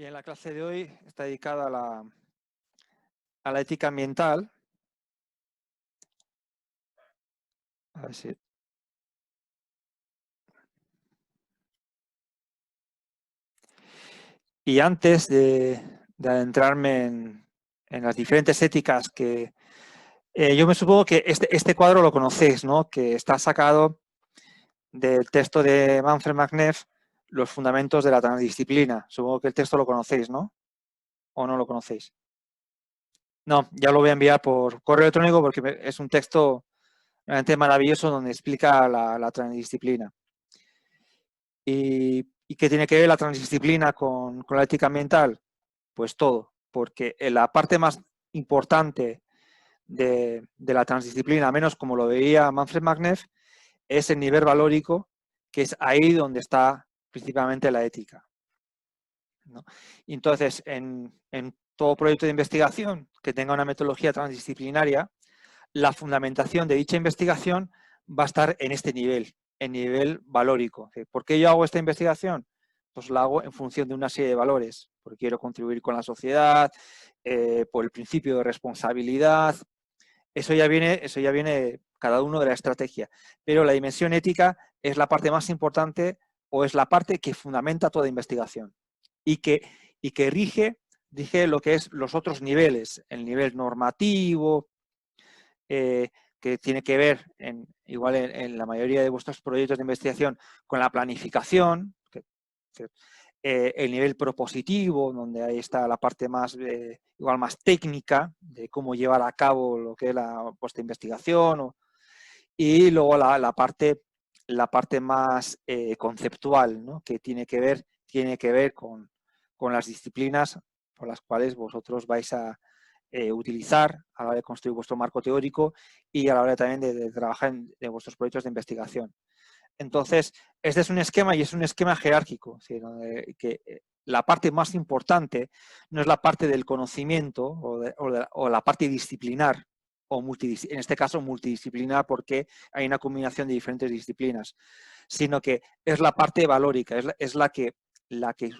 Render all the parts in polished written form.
Bien, la clase de hoy está dedicada a la ética ambiental. A ver si... Y antes de adentrarme en las diferentes éticas que... yo me supongo que este cuadro lo conocéis, ¿no? Que está sacado del texto de Manfred Machneff, Los fundamentos de la transdisciplina. Supongo que el texto lo conocéis, ¿no? ¿O no lo conocéis? No, ya lo voy a enviar por correo electrónico porque es un texto realmente maravilloso donde explica la transdisciplina. ¿Y qué tiene que ver la transdisciplina con la ética ambiental? Pues todo, porque la parte más importante de la transdisciplina, al menos como lo veía Manfred Machneff, es el nivel valórico, que es ahí donde está principalmente la ética, ¿no? Y entonces, en todo proyecto de investigación que tenga una metodología transdisciplinaria, la fundamentación de dicha investigación va a estar en este nivel, en nivel valórico. ¿Por qué yo hago esta investigación? Pues la hago en función de una serie de valores, porque quiero contribuir con la sociedad, por el principio de responsabilidad. Eso ya viene cada uno de la estrategia. Pero la dimensión ética es la parte más importante o es la parte que fundamenta toda investigación y que rige lo que es los otros niveles, el nivel normativo, que tiene que ver, igual en la mayoría de vuestros proyectos de investigación, con la planificación, el nivel propositivo, donde ahí está la parte más, igual más técnica, de cómo llevar a cabo lo que es la vuestra investigación, y luego la parte más conceptual, ¿no? Que tiene que ver con las disciplinas por las cuales vosotros vais a utilizar a la hora de construir vuestro marco teórico y a la hora también de trabajar en vuestros proyectos de investigación. Entonces, este es un esquema y es un esquema jerárquico, ¿sí? Que la parte más importante no es la parte del conocimiento o la parte disciplinar, en este caso multidisciplinar porque hay una combinación de diferentes disciplinas, sino que es la parte valórica, es la que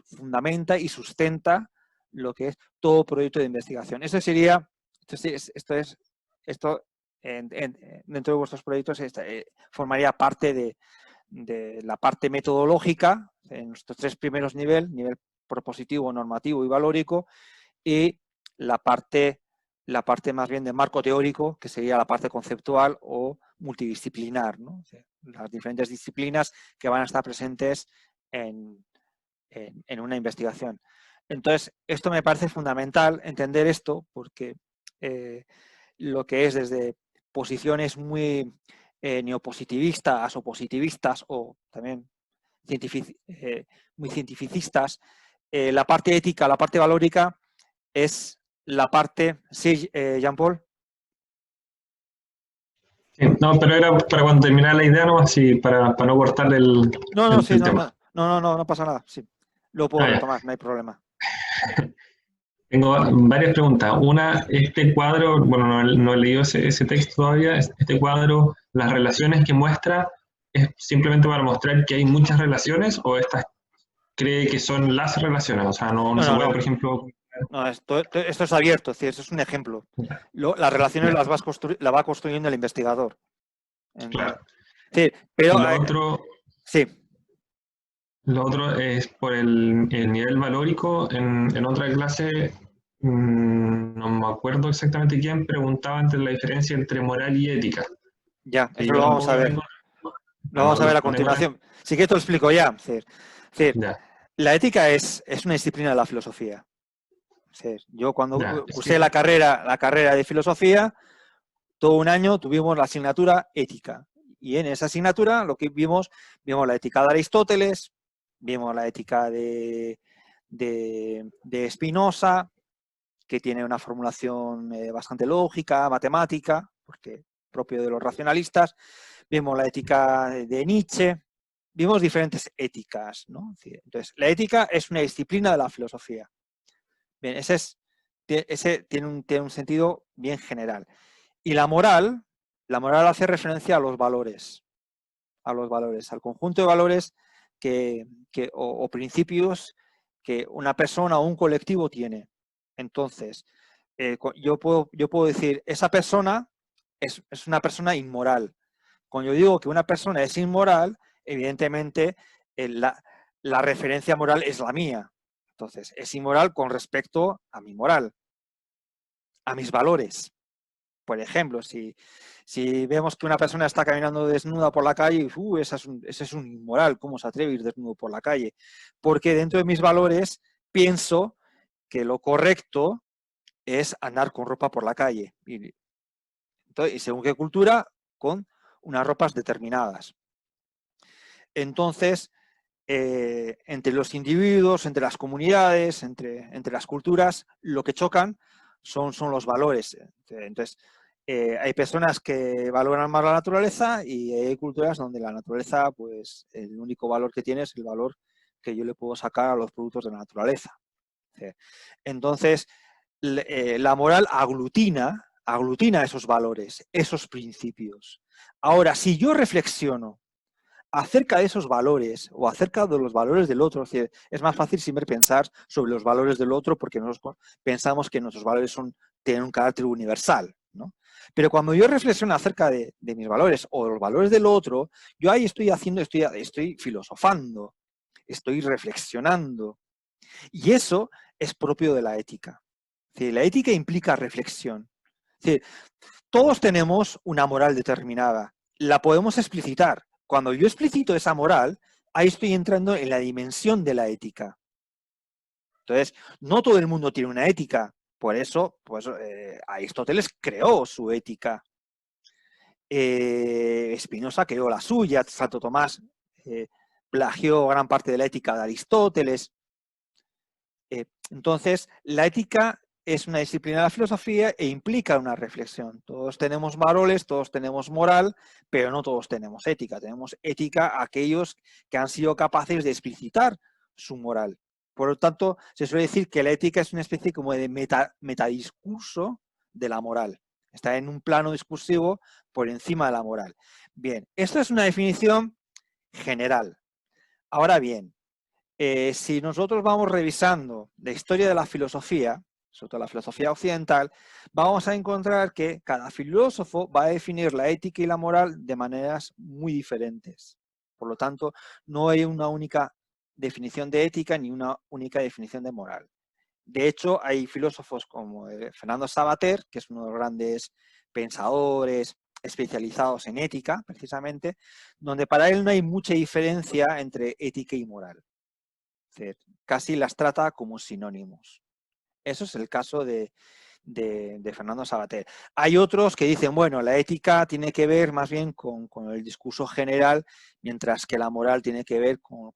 fundamenta y sustenta lo que es todo proyecto de investigación. Esto dentro de vuestros proyectos formaría parte de la parte metodológica, en nuestros tres primeros niveles, nivel propositivo, normativo y valórico, y la parte más bien de marco teórico, que sería la parte conceptual o multidisciplinar, ¿no? O sea, las diferentes disciplinas que van a estar presentes en una investigación. Entonces, esto me parece fundamental entender esto porque lo que es desde posiciones muy neopositivistas o positivistas o también muy cientificistas, la parte ética, la parte valórica es la parte... Sí, Jean-Paul. Sí, no, pero era para cuando terminara la idea, ¿no? Así, para no cortarle el tema. No pasa nada. Sí, lo puedo retomar, no hay problema. Tengo varias preguntas. Una, este cuadro, bueno, no he leído ese texto todavía, este cuadro, las relaciones que muestra, ¿es simplemente para mostrar que hay muchas relaciones o estas cree que son las relaciones? O sea, no se puede, por ejemplo... No, esto es abierto, es decir, esto es un ejemplo. Las relaciones las va construyendo el investigador. Claro. Sí, pero... sí. Lo otro es por el nivel valórico. En otra clase, no me acuerdo exactamente quién, preguntaba entre la diferencia entre moral y ética. Ya, Que eso yo lo vamos a ver. Lo vamos a ver a continuación. Sí que esto lo explico ya. Es decir, la ética es una disciplina de la filosofía. Yo cuando cursé la carrera de filosofía, todo un año tuvimos la asignatura ética. Y en esa asignatura lo que vimos la ética de Aristóteles, vimos la ética de Spinoza, que tiene una formulación bastante lógica, matemática, porque propio de los racionalistas. Vimos la ética de Nietzsche, vimos diferentes éticas, ¿no? Entonces, la ética es una disciplina de la filosofía. Bien, ese tiene un sentido bien general. Y la moral hace referencia a los valores, al conjunto de valores o principios que una persona o un colectivo tiene. Entonces, yo puedo decir, esa persona es una persona inmoral. Cuando yo digo que una persona es inmoral, evidentemente la referencia moral es la mía. Entonces, es inmoral con respecto a mi moral, a mis valores. Por ejemplo, si vemos que una persona está caminando desnuda por la calle, ese es un inmoral, ¿cómo se atreve a ir desnudo por la calle? Porque dentro de mis valores pienso que lo correcto es andar con ropa por la calle. Y según qué cultura, con unas ropas determinadas. Entonces, entre los individuos, entre las comunidades, entre las culturas, lo que chocan son los valores. Entonces, hay personas que valoran más la naturaleza y hay culturas donde la naturaleza, pues el único valor que tiene es el valor que yo le puedo sacar a los productos de la naturaleza. Entonces, la moral aglutina esos valores, esos principios. Ahora, si yo reflexiono acerca de esos valores o acerca de los valores del otro, es más fácil siempre pensar sobre los valores del otro porque nosotros pensamos que nuestros valores tienen un carácter universal, ¿no? Pero cuando yo reflexiono acerca de mis valores o de los valores del otro, yo ahí estoy filosofando, estoy reflexionando. Y eso es propio de la ética. Es decir, la ética implica reflexión. Es decir, todos tenemos una moral determinada. La podemos explicitar. Cuando yo explicito esa moral, ahí estoy entrando en la dimensión de la ética. Entonces, no todo el mundo tiene una ética. Por eso, pues, Aristóteles creó su ética. Spinoza creó la suya. Santo Tomás plagió gran parte de la ética de Aristóteles. Entonces, la ética es una disciplina de la filosofía e implica una reflexión. Todos tenemos valores, todos tenemos moral, pero no todos tenemos ética. Tenemos ética aquellos que han sido capaces de explicitar su moral. Por lo tanto, se suele decir que la ética es una especie como de metadiscurso de la moral. Está en un plano discursivo por encima de la moral. Bien, esto es una definición general. Ahora bien, si nosotros vamos revisando la historia de la filosofía, sobre todo la filosofía occidental, vamos a encontrar que cada filósofo va a definir la ética y la moral de maneras muy diferentes. Por lo tanto, no hay una única definición de ética ni una única definición de moral. De hecho, hay filósofos como Fernando Savater, que es uno de los grandes pensadores especializados en ética, precisamente, donde para él no hay mucha diferencia entre ética y moral. Casi las trata como sinónimos. Eso es el caso de Fernando Savater. Hay otros que dicen, bueno, la ética tiene que ver más bien con el discurso general, mientras que la moral tiene que ver con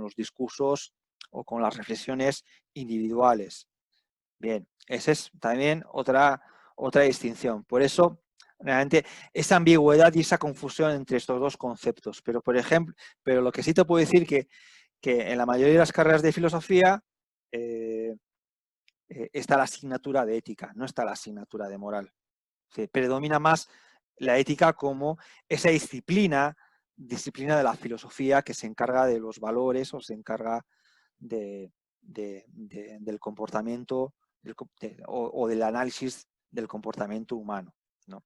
los discursos o con las reflexiones individuales. Bien, esa es también otra distinción. Por eso, realmente, esa ambigüedad y esa confusión entre estos dos conceptos. Pero, por ejemplo, lo que sí te puedo decir que en la mayoría de las carreras de filosofía está la asignatura de ética, no está la asignatura de moral. Se predomina más la ética como esa disciplina de la filosofía que se encarga de los valores o se encarga del comportamiento o del análisis del comportamiento humano, ¿no?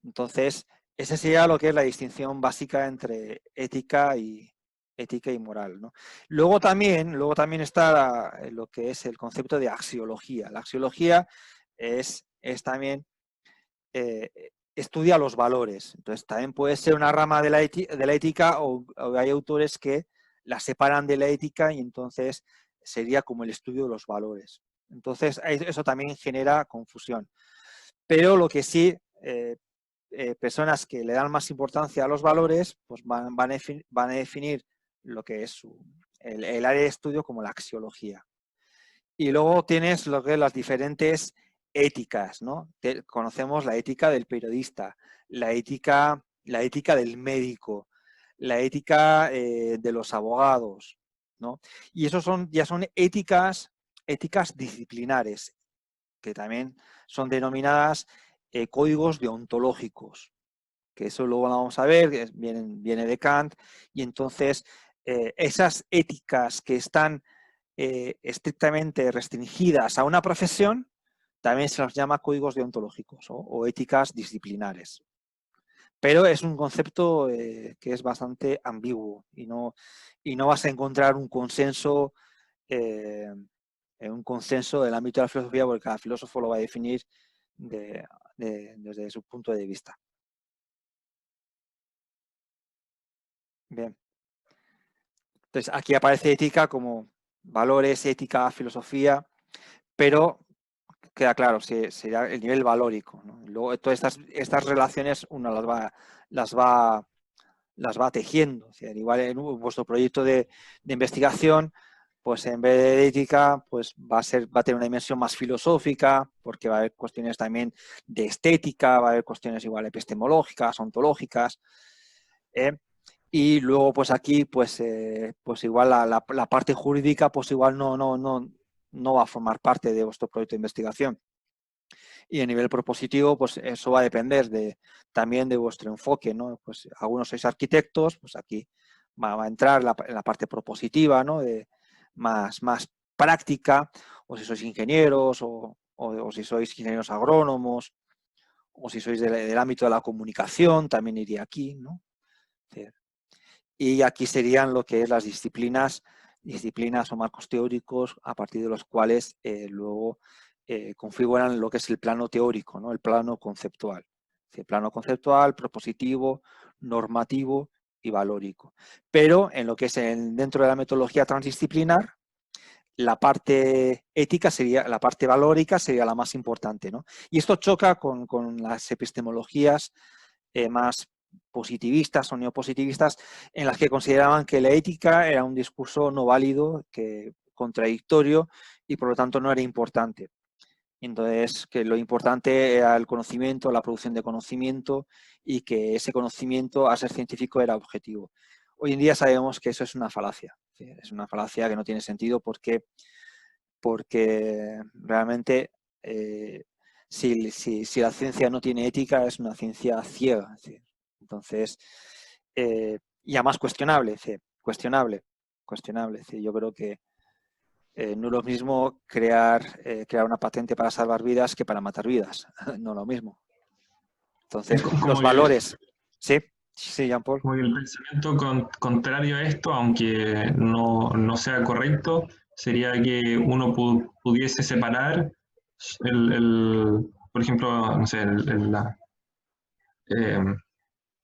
Entonces, esa sería lo que es la distinción básica entre ética y moral, ¿no? Luego también está lo que es el concepto de axiología. La axiología es también estudia los valores. Entonces, también puede ser una rama de la ética o hay autores que la separan de la ética y entonces sería como el estudio de los valores. Entonces, eso también genera confusión. Pero lo que sí, personas que le dan más importancia a los valores, pues van a definir lo que es el área de estudio como la axiología. Y luego tienes lo que es las diferentes éticas, ¿no? Conocemos la ética del periodista, la ética del médico, la ética de los abogados, ¿no? Y esos ya son éticas disciplinares, que también son denominadas códigos deontológicos, que eso luego lo vamos a ver, que viene de Kant, y entonces esas éticas que están estrictamente restringidas a una profesión, también se los llama códigos deontológicos o éticas disciplinares. Pero es un concepto que es bastante ambiguo y no vas a encontrar un consenso del ámbito de la filosofía, porque cada filósofo lo va a definir desde su punto de vista. Bien. Entonces, aquí aparece ética como valores, ética, filosofía, pero queda claro, sería el nivel valórico, ¿no? Luego, todas estas relaciones uno las va tejiendo. O sea, igual en vuestro proyecto de investigación, pues en vez de ética, pues va a tener una dimensión más filosófica, porque va a haber cuestiones también de estética, va a haber cuestiones igual epistemológicas, ontológicas. Y luego, pues aquí, pues igual la parte jurídica, pues igual no va a formar parte de vuestro proyecto de investigación. Y a nivel propositivo, pues eso va a depender también de vuestro enfoque, ¿no? Pues algunos sois arquitectos, pues aquí va a entrar en la parte propositiva, ¿no? Más práctica, o si sois ingenieros, o si sois ingenieros agrónomos, o si sois del ámbito de la comunicación, también iría aquí, ¿no? Y aquí serían lo que es las disciplinas o marcos teóricos a partir de los cuales luego configuran lo que es el plano teórico, ¿no? El plano conceptual. El plano conceptual, propositivo, normativo y valórico. Pero en lo que es dentro de la metodología transdisciplinar, la parte ética sería, la parte valórica sería la más importante, ¿no? Y esto choca con las epistemologías más positivistas o neopositivistas, en las que consideraban que la ética era un discurso no válido, contradictorio, y por lo tanto no era importante. Entonces, que lo importante era el conocimiento, la producción de conocimiento, y que ese conocimiento, a ser científico, era objetivo. Hoy en día sabemos que eso es una falacia. Es una falacia que no tiene sentido porque realmente si la ciencia no tiene ética, es una ciencia ciega. Entonces, y además cuestionable. Yo creo que no es lo mismo crear una patente para salvar vidas que para matar vidas. No es lo mismo. Entonces, los valores. Sí, Jean-Paul. Como que el pensamiento contrario a esto, aunque no sea correcto, sería que uno pudiese separar por ejemplo, no sé,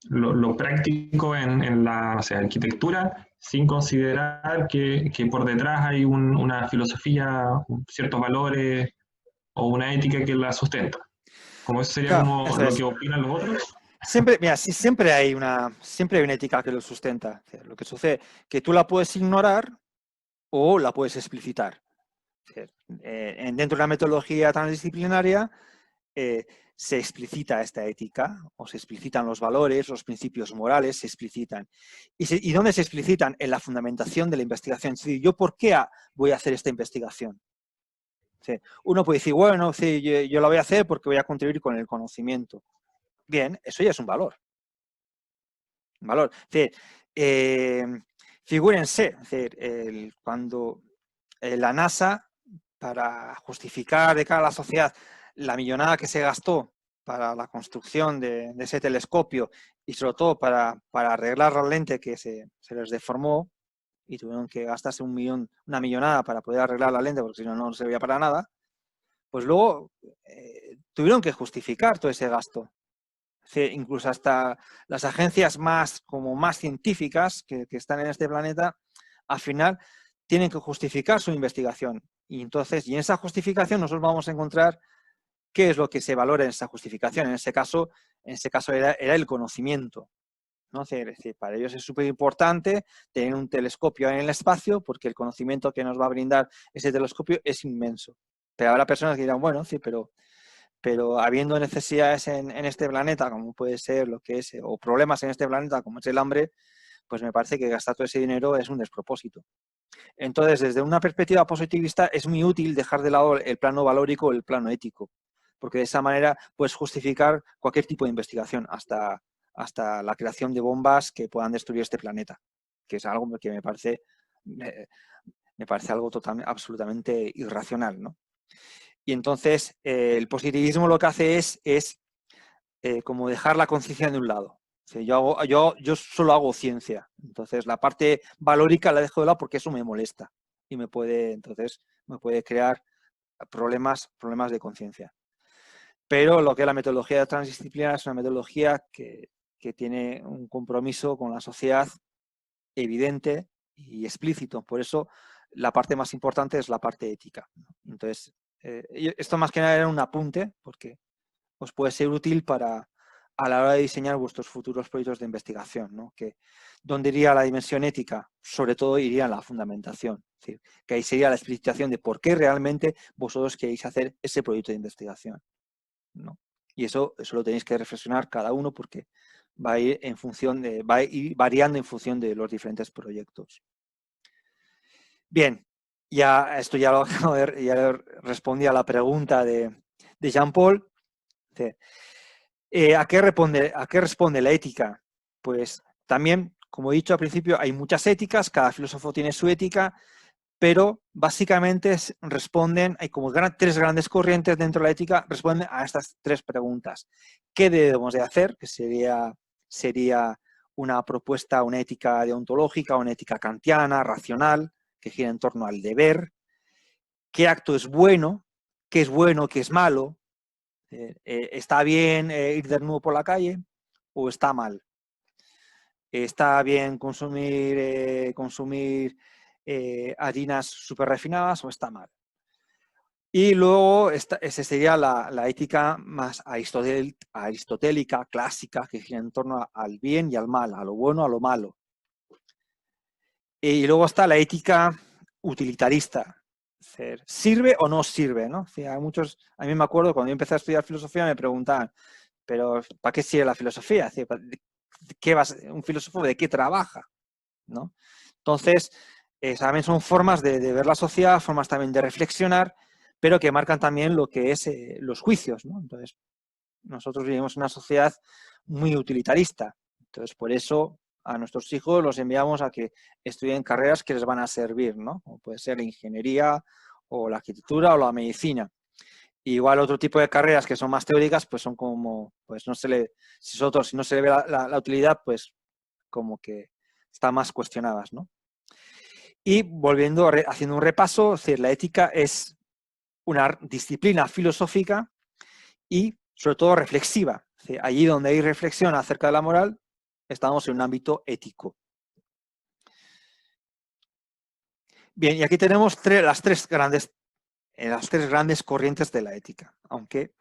lo práctico en la, no sé, arquitectura, sin considerar que por detrás hay una filosofía, ciertos valores o una ética que la sustenta. Como eso sería Claro, como eso lo es. que opinan los otros. Siempre hay una ética que lo sustenta. Lo que sucede que tú la puedes ignorar o la puedes explicitar. Dentro de la metodología transdisciplinaria se explicita esta ética, o se explicitan los valores, los principios morales, se explicitan. ¿Y dónde se explicitan? En la fundamentación de la investigación. Es decir, ¿yo por qué voy a hacer esta investigación? Uno puede decir, bueno, yo la voy a hacer porque voy a contribuir con el conocimiento. Bien, eso ya es un valor. Figúrense, cuando la NASA, para justificar de cara a la sociedad la millonada que se gastó para la construcción de ese telescopio y sobre todo para arreglar la lente que se les deformó y tuvieron que gastarse una millonada para poder arreglar la lente porque si no, no servía para nada, pues luego tuvieron que justificar todo ese gasto. Incluso hasta las agencias más científicas que están en este planeta, al final tienen que justificar su investigación. Y entonces, en esa justificación nosotros vamos a encontrar qué es lo que se valora en esa justificación. En ese caso era el conocimiento, ¿no? Es decir, para ellos es súper importante tener un telescopio en el espacio porque el conocimiento que nos va a brindar ese telescopio es inmenso. Pero habrá personas que dirán, bueno, sí, pero habiendo necesidades en este planeta, como puede ser lo que es, o problemas en este planeta, como es el hambre, pues me parece que gastar todo ese dinero es un despropósito. Entonces, desde una perspectiva positivista, es muy útil dejar de lado el plano valórico o el plano ético, porque de esa manera puedes justificar cualquier tipo de investigación, hasta la creación de bombas que puedan destruir este planeta, que es algo que me parece Me parece algo absolutamente irracional, ¿no? Y entonces el positivismo lo que hace es como dejar la conciencia de un lado. O sea, yo solo hago ciencia. Entonces la parte valórica la dejo de lado porque eso me molesta y entonces me puede crear problemas de conciencia. Pero lo que es la metodología transdisciplinar es una metodología que tiene un compromiso con la sociedad evidente y explícito. Por eso la parte más importante es la parte ética. Entonces, esto más que nada era un apunte, porque os puede ser útil a la hora de diseñar vuestros futuros proyectos de investigación, ¿no? Que ¿dónde iría la dimensión ética? Sobre todo iría en la fundamentación. Es decir, que ahí sería la explicación de por qué realmente vosotros queréis hacer ese proyecto de investigación, ¿no? Y eso lo tenéis que reflexionar cada uno porque va a ir va a ir variando en función de los diferentes proyectos. Bien, esto ya respondí a la pregunta de Jean-Paul. ¿A qué responde la ética? Pues también, como he dicho al principio, hay muchas éticas, cada filósofo tiene su ética, pero básicamente hay como tres grandes corrientes dentro de la ética, responden a estas tres preguntas. ¿Qué debemos de hacer? Que sería una propuesta, una ética deontológica, una ética kantiana, racional, que gira en torno al deber. ¿Qué acto es bueno? ¿Qué es malo? ¿Está bien ir desnudo por la calle o está mal? ¿Está bien consumir harinas súper refinadas o está mal? Y luego esa sería la ética más aristotélica, clásica, que gira en torno al bien y al mal, a lo bueno, a lo malo. Y luego está la ética utilitarista. ¿Sirve o no sirve? ¿No? O sea, a mí me acuerdo cuando yo empecé a estudiar filosofía me preguntaban, pero ¿para qué sirve la filosofía? ¿Un filósofo de qué trabaja? ¿No? Entonces, también son formas de ver la sociedad, formas también de reflexionar, pero que marcan también lo que es los juicios, ¿no? Entonces, nosotros vivimos en una sociedad muy utilitarista. Entonces, por eso a nuestros hijos los enviamos a que estudien carreras que les van a servir, ¿no? Como puede ser la ingeniería o la arquitectura o la medicina. Igual otro tipo de carreras que son más teóricas, pues son como, pues no se le, si no se le ve la utilidad, pues como que están más cuestionadas, ¿no? Y haciendo un repaso, es decir, la ética es una disciplina filosófica y sobre todo reflexiva. Es decir, allí donde hay reflexión acerca de la moral, estamos en un ámbito ético. Bien, y aquí tenemos las tres grandes corrientes de la ética, aunque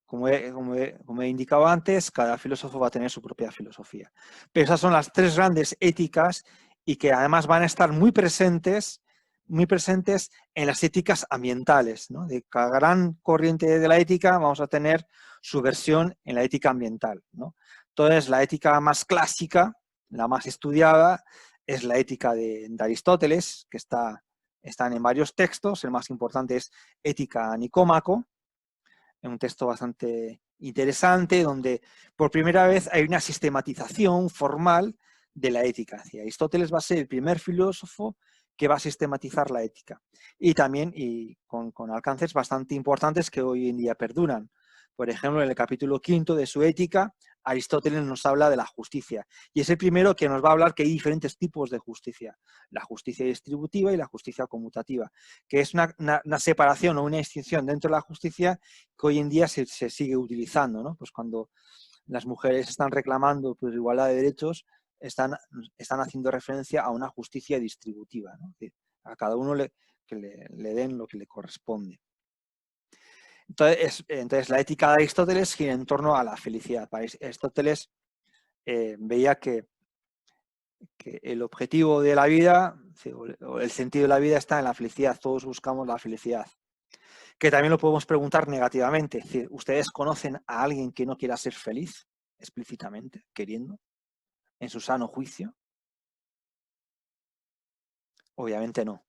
como he indicado antes, cada filósofo va a tener su propia filosofía. Pero esas son las tres grandes éticas y que además van a estar muy presentes en las éticas ambientales, ¿no? De cada gran corriente de la ética vamos a tener su versión en la ética ambiental, ¿no? Entonces, la ética más clásica, la más estudiada, es la ética de Aristóteles, que están en varios textos. El más importante es Ética Nicómaco, en un texto bastante interesante, donde por primera vez hay una sistematización formal de la ética. Aristóteles va a ser el primer filósofo que va a sistematizar la ética. Y también con alcances bastante importantes que hoy en día perduran. Por ejemplo, en el capítulo 5 de su Ética, Aristóteles nos habla de la justicia. Y es el primero que nos va a hablar que hay diferentes tipos de justicia. La justicia distributiva y la justicia conmutativa, que es una separación o una distinción dentro de la justicia que hoy en día se sigue utilizando, ¿no? Pues cuando las mujeres están reclamando por igualdad de derechos, están haciendo referencia a una justicia distributiva, ¿no? A cada uno que le den lo que le corresponde. Entonces, la ética de Aristóteles gira en torno a la felicidad. Para Aristóteles veía que el objetivo de la vida, o el sentido de la vida está en la felicidad. Todos buscamos la felicidad. Que también lo podemos preguntar negativamente. Es decir, ¿ustedes conocen a alguien que no quiera ser feliz explícitamente, queriendo, en su sano juicio? Obviamente no.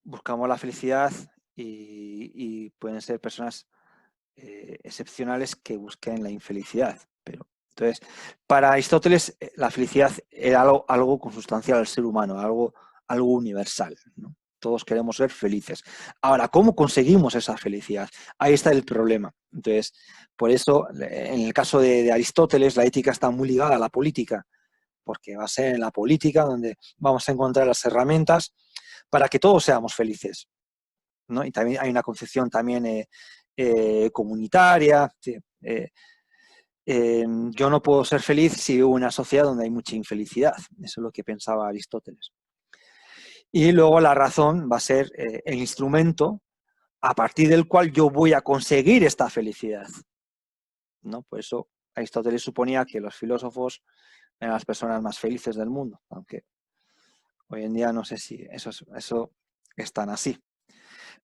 Buscamos la felicidad y pueden ser personas excepcionales que busquen la infelicidad. Pero Entonces, para Aristóteles, la felicidad era algo consustancial al ser humano, algo universal, ¿no? Todos queremos ser felices. Ahora, ¿cómo conseguimos esa felicidad? Ahí está el problema. Entonces, por eso, en el caso de Aristóteles, la ética está muy ligada a la política, porque va a ser en la política donde vamos a encontrar las herramientas para que todos seamos felices, ¿no? Y también hay una concepción también comunitaria. Sí, yo no puedo ser feliz si vivo en una sociedad donde hay mucha infelicidad. Eso es lo que pensaba Aristóteles. Y luego la razón va a ser el instrumento a partir del cual yo voy a conseguir esta felicidad, ¿no? Por eso Aristóteles suponía que los filósofos eran las personas más felices del mundo, aunque hoy en día no sé si eso es tan así.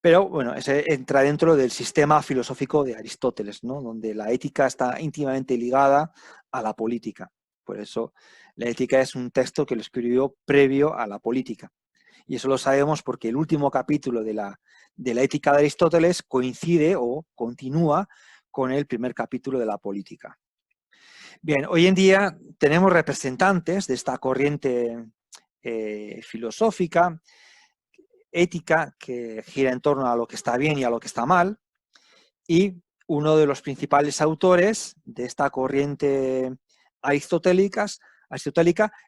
Pero bueno, ese entra dentro del sistema filosófico de Aristóteles, ¿no? Donde la ética está íntimamente ligada a la política. Por eso la ética es un texto que lo escribió previo a la política. Y eso lo sabemos porque el último capítulo de la ética de Aristóteles coincide o continúa con el primer capítulo de la política. Bien, hoy en día tenemos representantes de esta corriente filosófica, ética, que gira en torno a lo que está bien y a lo que está mal, y uno de los principales autores de esta corriente aristotélica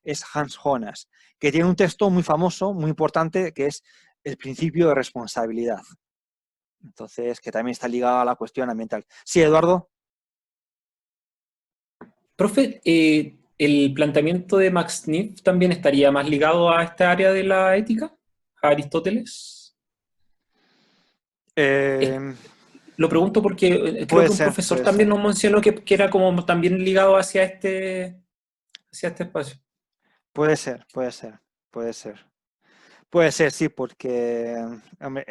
es Hans Jonas, que tiene un texto muy famoso, muy importante, que es el principio de responsabilidad. Entonces, que también está ligado a la cuestión ambiental. Sí, Eduardo. Profe, ¿el planteamiento de Max Neff también estaría más ligado a esta área de la ética? ¿A Aristóteles? Lo pregunto porque creo que un profesor también nos mencionó que era como también ligado hacia este espacio. Puede ser, sí, porque hombre,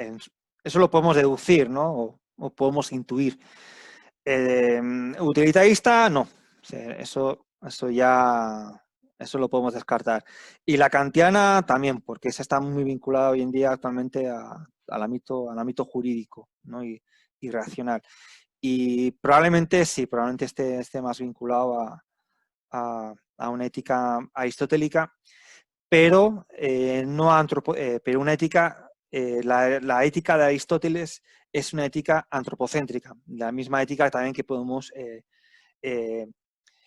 eso lo podemos deducir, ¿no? O podemos intuir. Utilitarista, no. Eso lo podemos descartar. Y la kantiana también, porque esa está muy vinculada hoy en día actualmente al ámbito jurídico, ¿no? y racional. Y probablemente sí, probablemente esté más vinculado a una ética aristotélica, pero pero una ética, la ética de Aristóteles es una ética antropocéntrica, la misma ética también que podemos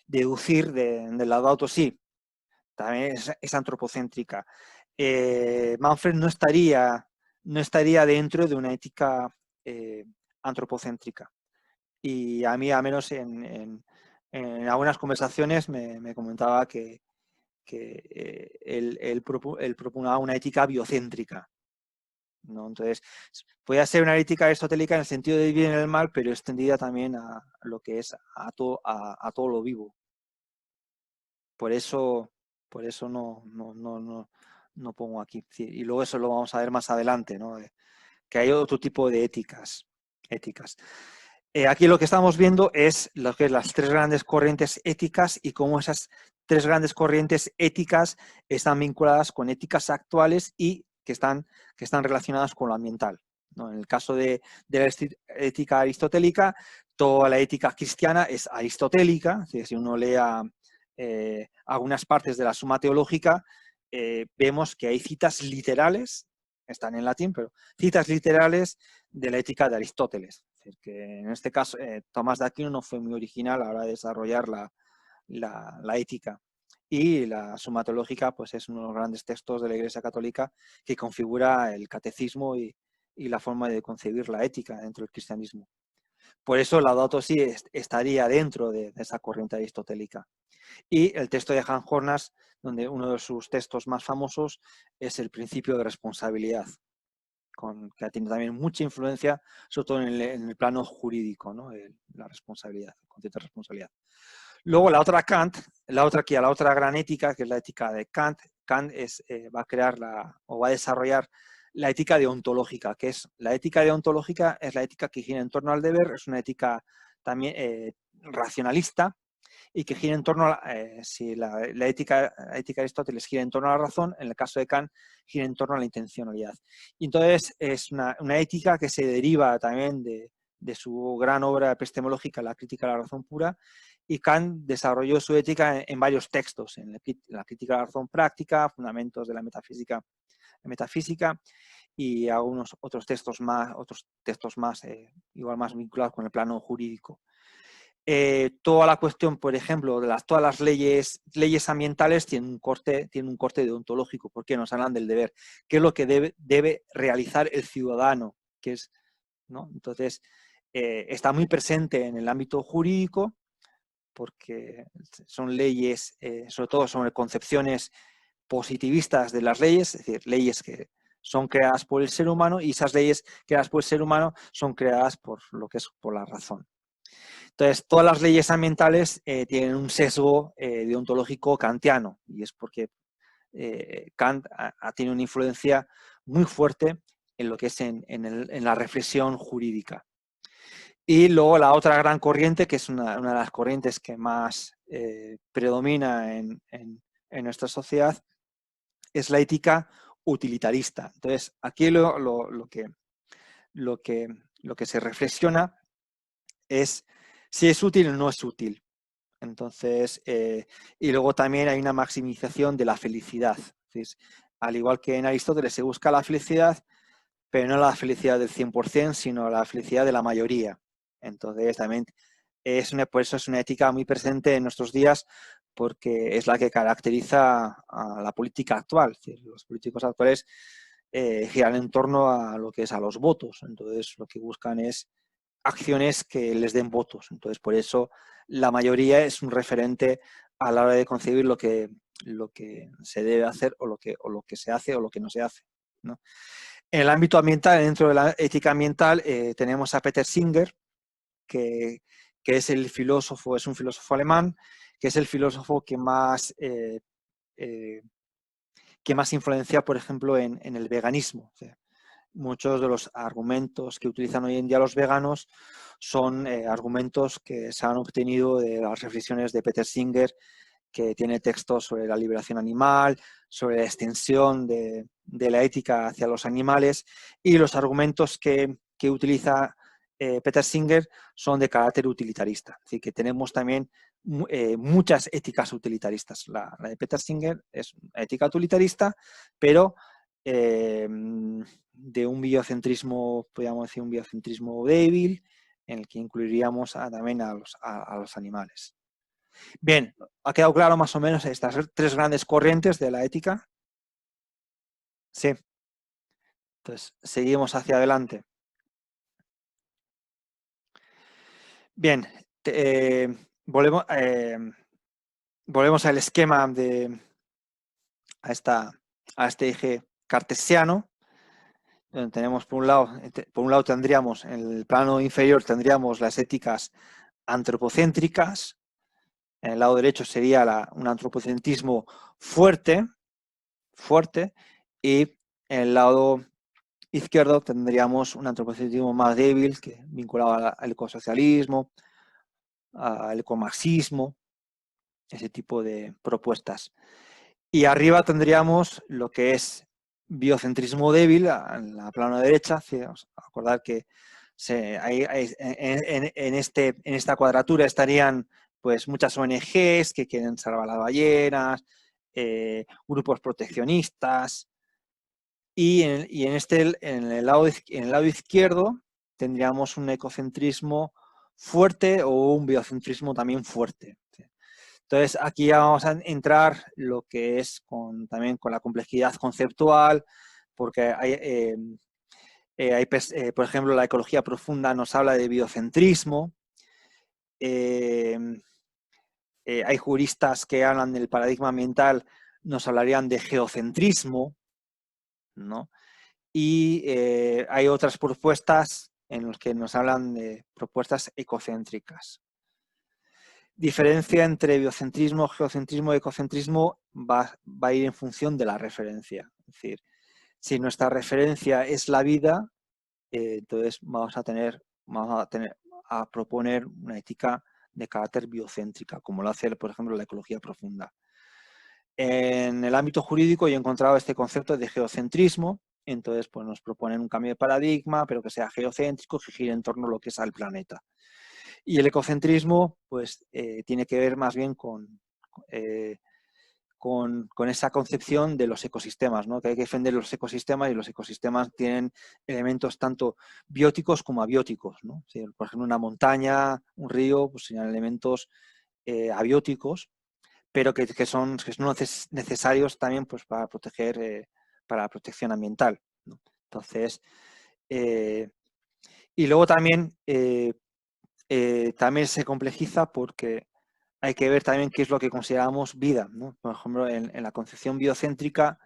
deducir del Laudato Si, también es antropocéntrica. Manfred no estaría dentro de una ética antropocéntrica. Y a mí, al menos en algunas conversaciones, me comentaba que él proponía una ética biocéntrica, ¿no? Entonces, puede ser una ética aristotélica en el sentido de bien y el mal, pero extendida también a lo que es a todo lo vivo. Por eso no pongo aquí. Y luego eso lo vamos a ver más adelante, ¿no? Que hay otro tipo de éticas. Aquí lo que estamos viendo es lo que es las tres grandes corrientes éticas y cómo esas tres grandes corrientes éticas están vinculadas con éticas actuales y que están relacionadas con lo ambiental, ¿no? En el caso de la ética aristotélica, toda la ética cristiana es aristotélica. Si uno lea algunas partes de la Suma Teológica, vemos que hay citas literales, están en latín, pero citas literales de la ética de Aristóteles. Es decir, que en este caso Tomás de Aquino no fue muy original a la hora de desarrollar la ética. Y la Suma Teológica pues, es uno de los grandes textos de la Iglesia Católica que configura el catecismo y la forma de concebir la ética dentro del cristianismo. Por eso el Laudato Si estaría dentro de esa corriente aristotélica. Y el texto de Hans Jonas, donde uno de sus textos más famosos es el principio de responsabilidad, que tiene también mucha influencia, sobre todo en el plano jurídico, ¿no? La responsabilidad, el concepto de responsabilidad. Luego la otra gran ética, que es la ética de Kant. Kant va a crear va a desarrollar la ética deontológica, que es la ética deontológica, es la ética que gira en torno al deber, es una ética también racionalista, y que gira en torno a si la ética de Aristóteles gira en torno a la razón, en el caso de Kant gira en torno a la intencionalidad. Y entonces es una ética que se deriva también de su gran obra epistemológica, La crítica a la razón pura, y Kant desarrolló su ética en varios textos, en la crítica de la razón práctica, fundamentos de la metafísica y algunos otros textos más igual más vinculados con el plano jurídico. Toda la cuestión, por ejemplo, de todas las leyes ambientales tienen un corte deontológico, porque nos hablan del deber, qué es lo que debe realizar el ciudadano, que es, ¿no? Entonces, está muy presente en el ámbito jurídico, porque son leyes, sobre todo sobre concepciones positivistas de las leyes, es decir, leyes que son creadas por el ser humano, y esas leyes creadas por el ser humano son creadas por lo que es por la razón. Entonces, todas las leyes ambientales tienen un sesgo deontológico kantiano, y es porque Kant tiene una influencia muy fuerte en lo que es en la reflexión jurídica. Y luego la otra gran corriente, que es una de las corrientes que más predomina en nuestra sociedad, es la ética utilitarista. Entonces, aquí lo que se reflexiona es si es útil o no es útil. Entonces, y luego también hay una maximización de la felicidad. Entonces, al igual que en Aristóteles se busca la felicidad, pero no la felicidad del 100%, sino la felicidad de la mayoría. Entonces, también por eso es una ética muy presente en nuestros días, porque es la que caracteriza a la política actual. Es decir, los políticos actuales giran en torno a lo que es a los votos. Entonces, lo que buscan es acciones que les den votos. Entonces, por eso la mayoría es un referente a la hora de concebir lo que se debe hacer o lo que se hace o lo que no se hace, ¿no? En el ámbito ambiental, dentro de la ética ambiental, tenemos a Peter Singer, que es un filósofo alemán, que es el filósofo que más influencia, por ejemplo, en el veganismo. O sea, muchos de los argumentos que utilizan hoy en día los veganos son argumentos que se han obtenido de las reflexiones de Peter Singer, que tiene textos sobre la liberación animal, sobre la extensión de la ética hacia los animales, y los argumentos que utiliza Peter Singer son de carácter utilitarista. Así que tenemos también muchas éticas utilitaristas. La de Peter Singer es una ética utilitarista, pero de un biocentrismo, podríamos decir, un biocentrismo débil, en el que incluiríamos también a los animales. Bien, ¿ha quedado claro más o menos estas tres grandes corrientes de la ética? Sí. Entonces, seguimos hacia adelante. Bien, volvemos al esquema a este eje cartesiano, donde tenemos por un lado tendríamos en el plano inferior tendríamos las éticas antropocéntricas. En el lado derecho sería un antropocentrismo fuerte, y en el lado izquierdo tendríamos un antropocentrismo más débil, vinculado al ecosocialismo, al ecomarxismo, ese tipo de propuestas. Y arriba tendríamos lo que es biocentrismo débil, en la plana derecha. Acordar que en esta cuadratura estarían pues muchas ONGs que quieren salvar las ballenas, grupos proteccionistas, y en el lado izquierdo tendríamos un ecocentrismo fuerte o un biocentrismo también fuerte. Entonces, aquí ya vamos a entrar lo que es también con la complejidad conceptual, porque por ejemplo, la ecología profunda nos habla de biocentrismo. Hay juristas que hablan del paradigma ambiental, nos hablarían de geocentrismo, ¿no? Y hay otras propuestas en las que nos hablan de propuestas ecocéntricas. Diferencia entre biocentrismo, geocentrismo y ecocentrismo va a ir en función de la referencia. Es decir, si nuestra referencia es la vida, entonces vamos a proponer una ética de carácter biocéntrica, como lo hace, por ejemplo, la ecología profunda. En el ámbito jurídico yo he encontrado este concepto de geocentrismo. Entonces, pues nos proponen un cambio de paradigma, pero que sea geocéntrico, que gire en torno a lo que es al planeta. Y el ecocentrismo, pues, tiene que ver más bien con esa concepción de los ecosistemas, ¿no? Que hay que defender los ecosistemas, y los ecosistemas tienen elementos tanto bióticos como abióticos, ¿no? Sí, por ejemplo, una montaña, un río, pues serían elementos abióticos, pero que son necesarios también, pues, para proteger, para la protección ambiental, ¿no? Entonces, y luego también, también se complejiza porque hay que ver también qué es lo que consideramos vida, ¿no? Por ejemplo, en la concepción biocéntrica,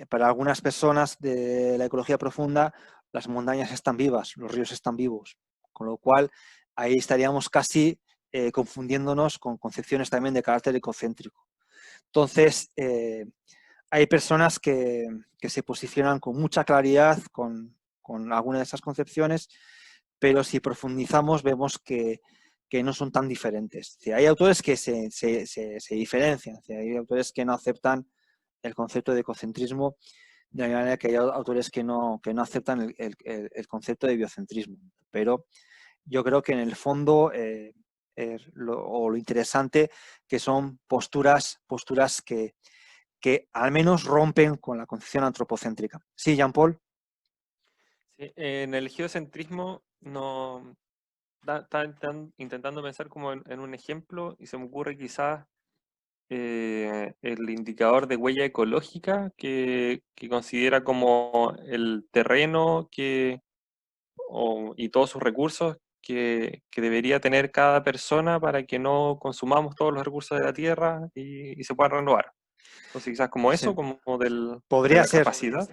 para algunas personas de la ecología profunda, las montañas están vivas, los ríos están vivos, con lo cual ahí estaríamos casi confundiéndonos con concepciones también de carácter ecocéntrico. Entonces, hay personas que se posicionan con mucha claridad con alguna de esas concepciones, pero si profundizamos vemos que no son tan diferentes. Hay autores que se diferencian, hay autores que no aceptan el concepto de ecocentrismo, de la manera que hay autores que no aceptan el concepto de biocentrismo. Pero yo creo que en el fondo, lo interesante, que son posturas que al menos rompen con la concepción antropocéntrica. ¿Sí, Jean-Paul? Sí, en el geocentrismo no estaba intentando pensar como en un ejemplo, y se me ocurre quizás el indicador de huella ecológica que considera como el terreno y todos sus recursos que debería tener cada persona para que no consumamos todos los recursos de la tierra y se puedan renovar. Entonces quizás como eso, Sí. como de Podría la ser. capacidad.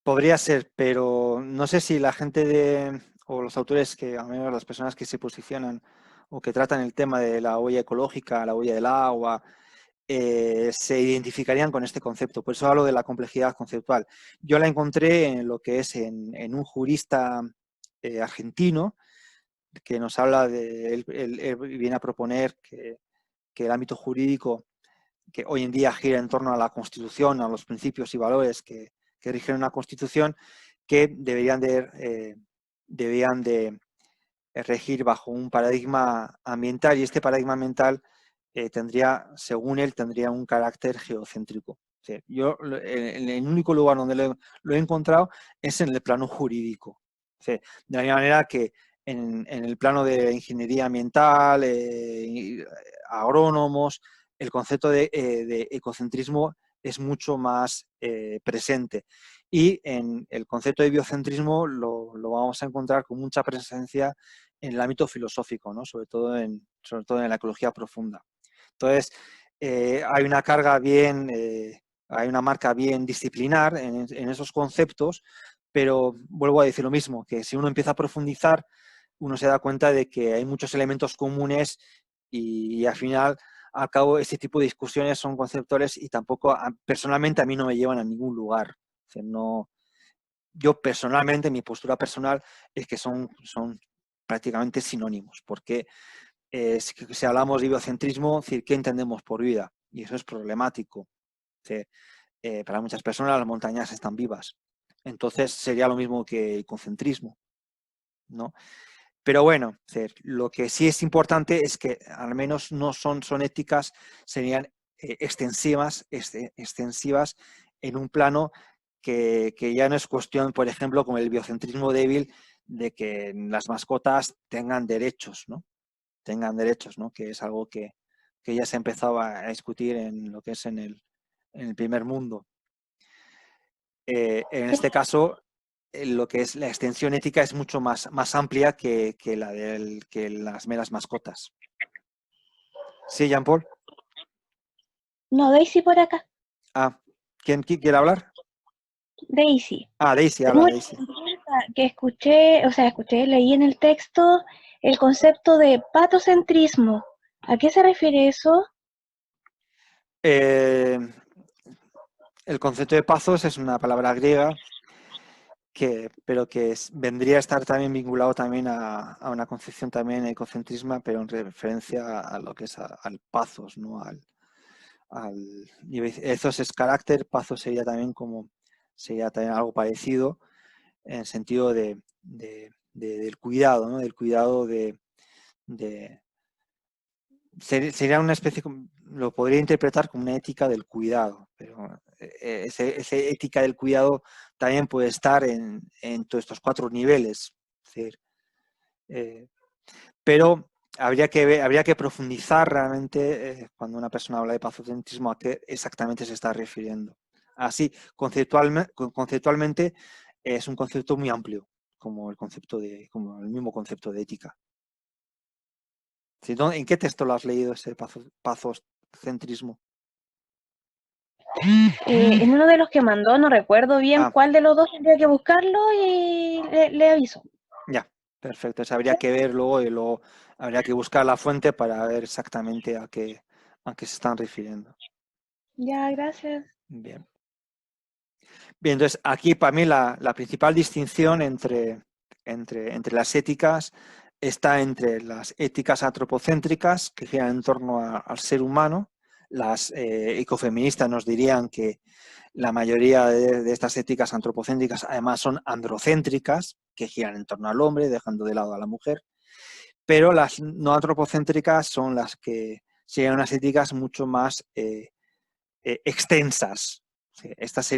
Podría ser, pero no sé si la gente o los autores, que al menos las personas que se posicionan o que tratan el tema de la huella ecológica, la huella del agua, se identificarían con este concepto. Por eso hablo de la complejidad conceptual. Yo la encontré en lo que es en un jurista argentino, que nos habla de, él viene a proponer que el ámbito jurídico, que hoy en día gira en torno a la Constitución, a los principios y valores que rigen una Constitución, que deberían de regir bajo un paradigma ambiental, y este paradigma ambiental tendría, según él, tendría un carácter geocéntrico. O sea, yo, el único lugar donde lo he encontrado es en el plano jurídico. O sea, de la misma manera que en el plano de ingeniería ambiental, agrónomos, el concepto de ecocentrismo es mucho más presente. Y en el concepto de biocentrismo lo vamos a encontrar con mucha presencia en el ámbito filosófico, ¿no? sobre todo en la ecología profunda. Entonces, hay una carga bien, hay una marca bien disciplinar en esos conceptos, pero vuelvo a decir lo mismo, que si uno empieza a profundizar, uno se da cuenta de que hay muchos elementos comunes, y al final, al cabo, este tipo de discusiones son conceptuales y tampoco, personalmente, a mí no me llevan a ningún lugar. O sea, no, yo personalmente, mi postura personal es que son prácticamente sinónimos, porque si hablamos de biocentrismo, decir, ¿qué entendemos por vida? Y eso es problemático. Para muchas personas las montañas están vivas. Entonces sería lo mismo que ecocentrismo, ¿no? Pero bueno, lo que sí es importante es que al menos no son éticas, serían extensivas en un plano que ya no es cuestión, por ejemplo, como el biocentrismo débil, de que las mascotas tengan derechos, ¿no? Tengan derechos, ¿no? Que es algo que ya se empezaba a discutir en lo que es en el primer mundo. En este caso, lo que es la extensión ética es mucho más amplia que las meras mascotas. ¿Sí, Jean-Paul? No, Daisy por acá. Ah, ¿quién quiere hablar? Daisy. Ah, Daisy, habla Daisy. Que leí en el texto el concepto de patocentrismo. ¿A qué se refiere eso? El concepto de pathos es una palabra griega, pero que vendría a estar también vinculado también a una concepción también ecocentrismo, pero en referencia a lo que es al pathos, ¿no? Ethos es carácter, pathos sería también algo parecido, en el sentido del cuidado, ¿no? Del cuidado de sería una especie, lo podría interpretar como una ética del cuidado, pero esa ética del cuidado también puede estar en todos estos 4 niveles. Es decir, pero habría que profundizar realmente cuando una persona habla de pazocentrismo a qué exactamente se está refiriendo. Así, conceptualmente es un concepto muy amplio, como el mismo concepto de ética. ¿En qué texto lo has leído, ese pazocentrismo? En uno de los que mandó, no recuerdo bien cuál de los dos, tendría que buscarlo y le aviso. Ya, perfecto. Eso habría que ver luego y luego habría que buscar la fuente para ver exactamente a qué se están refiriendo. Ya, gracias. Bien. Bien, entonces aquí para mí la principal distinción entre las éticas está entre las éticas antropocéntricas, que giran en torno al ser humano. Las ecofeministas nos dirían que la mayoría de estas éticas antropocéntricas además son androcéntricas, que giran en torno al hombre, dejando de lado a la mujer. Pero las no antropocéntricas son las que serían unas éticas mucho más extensas. Estas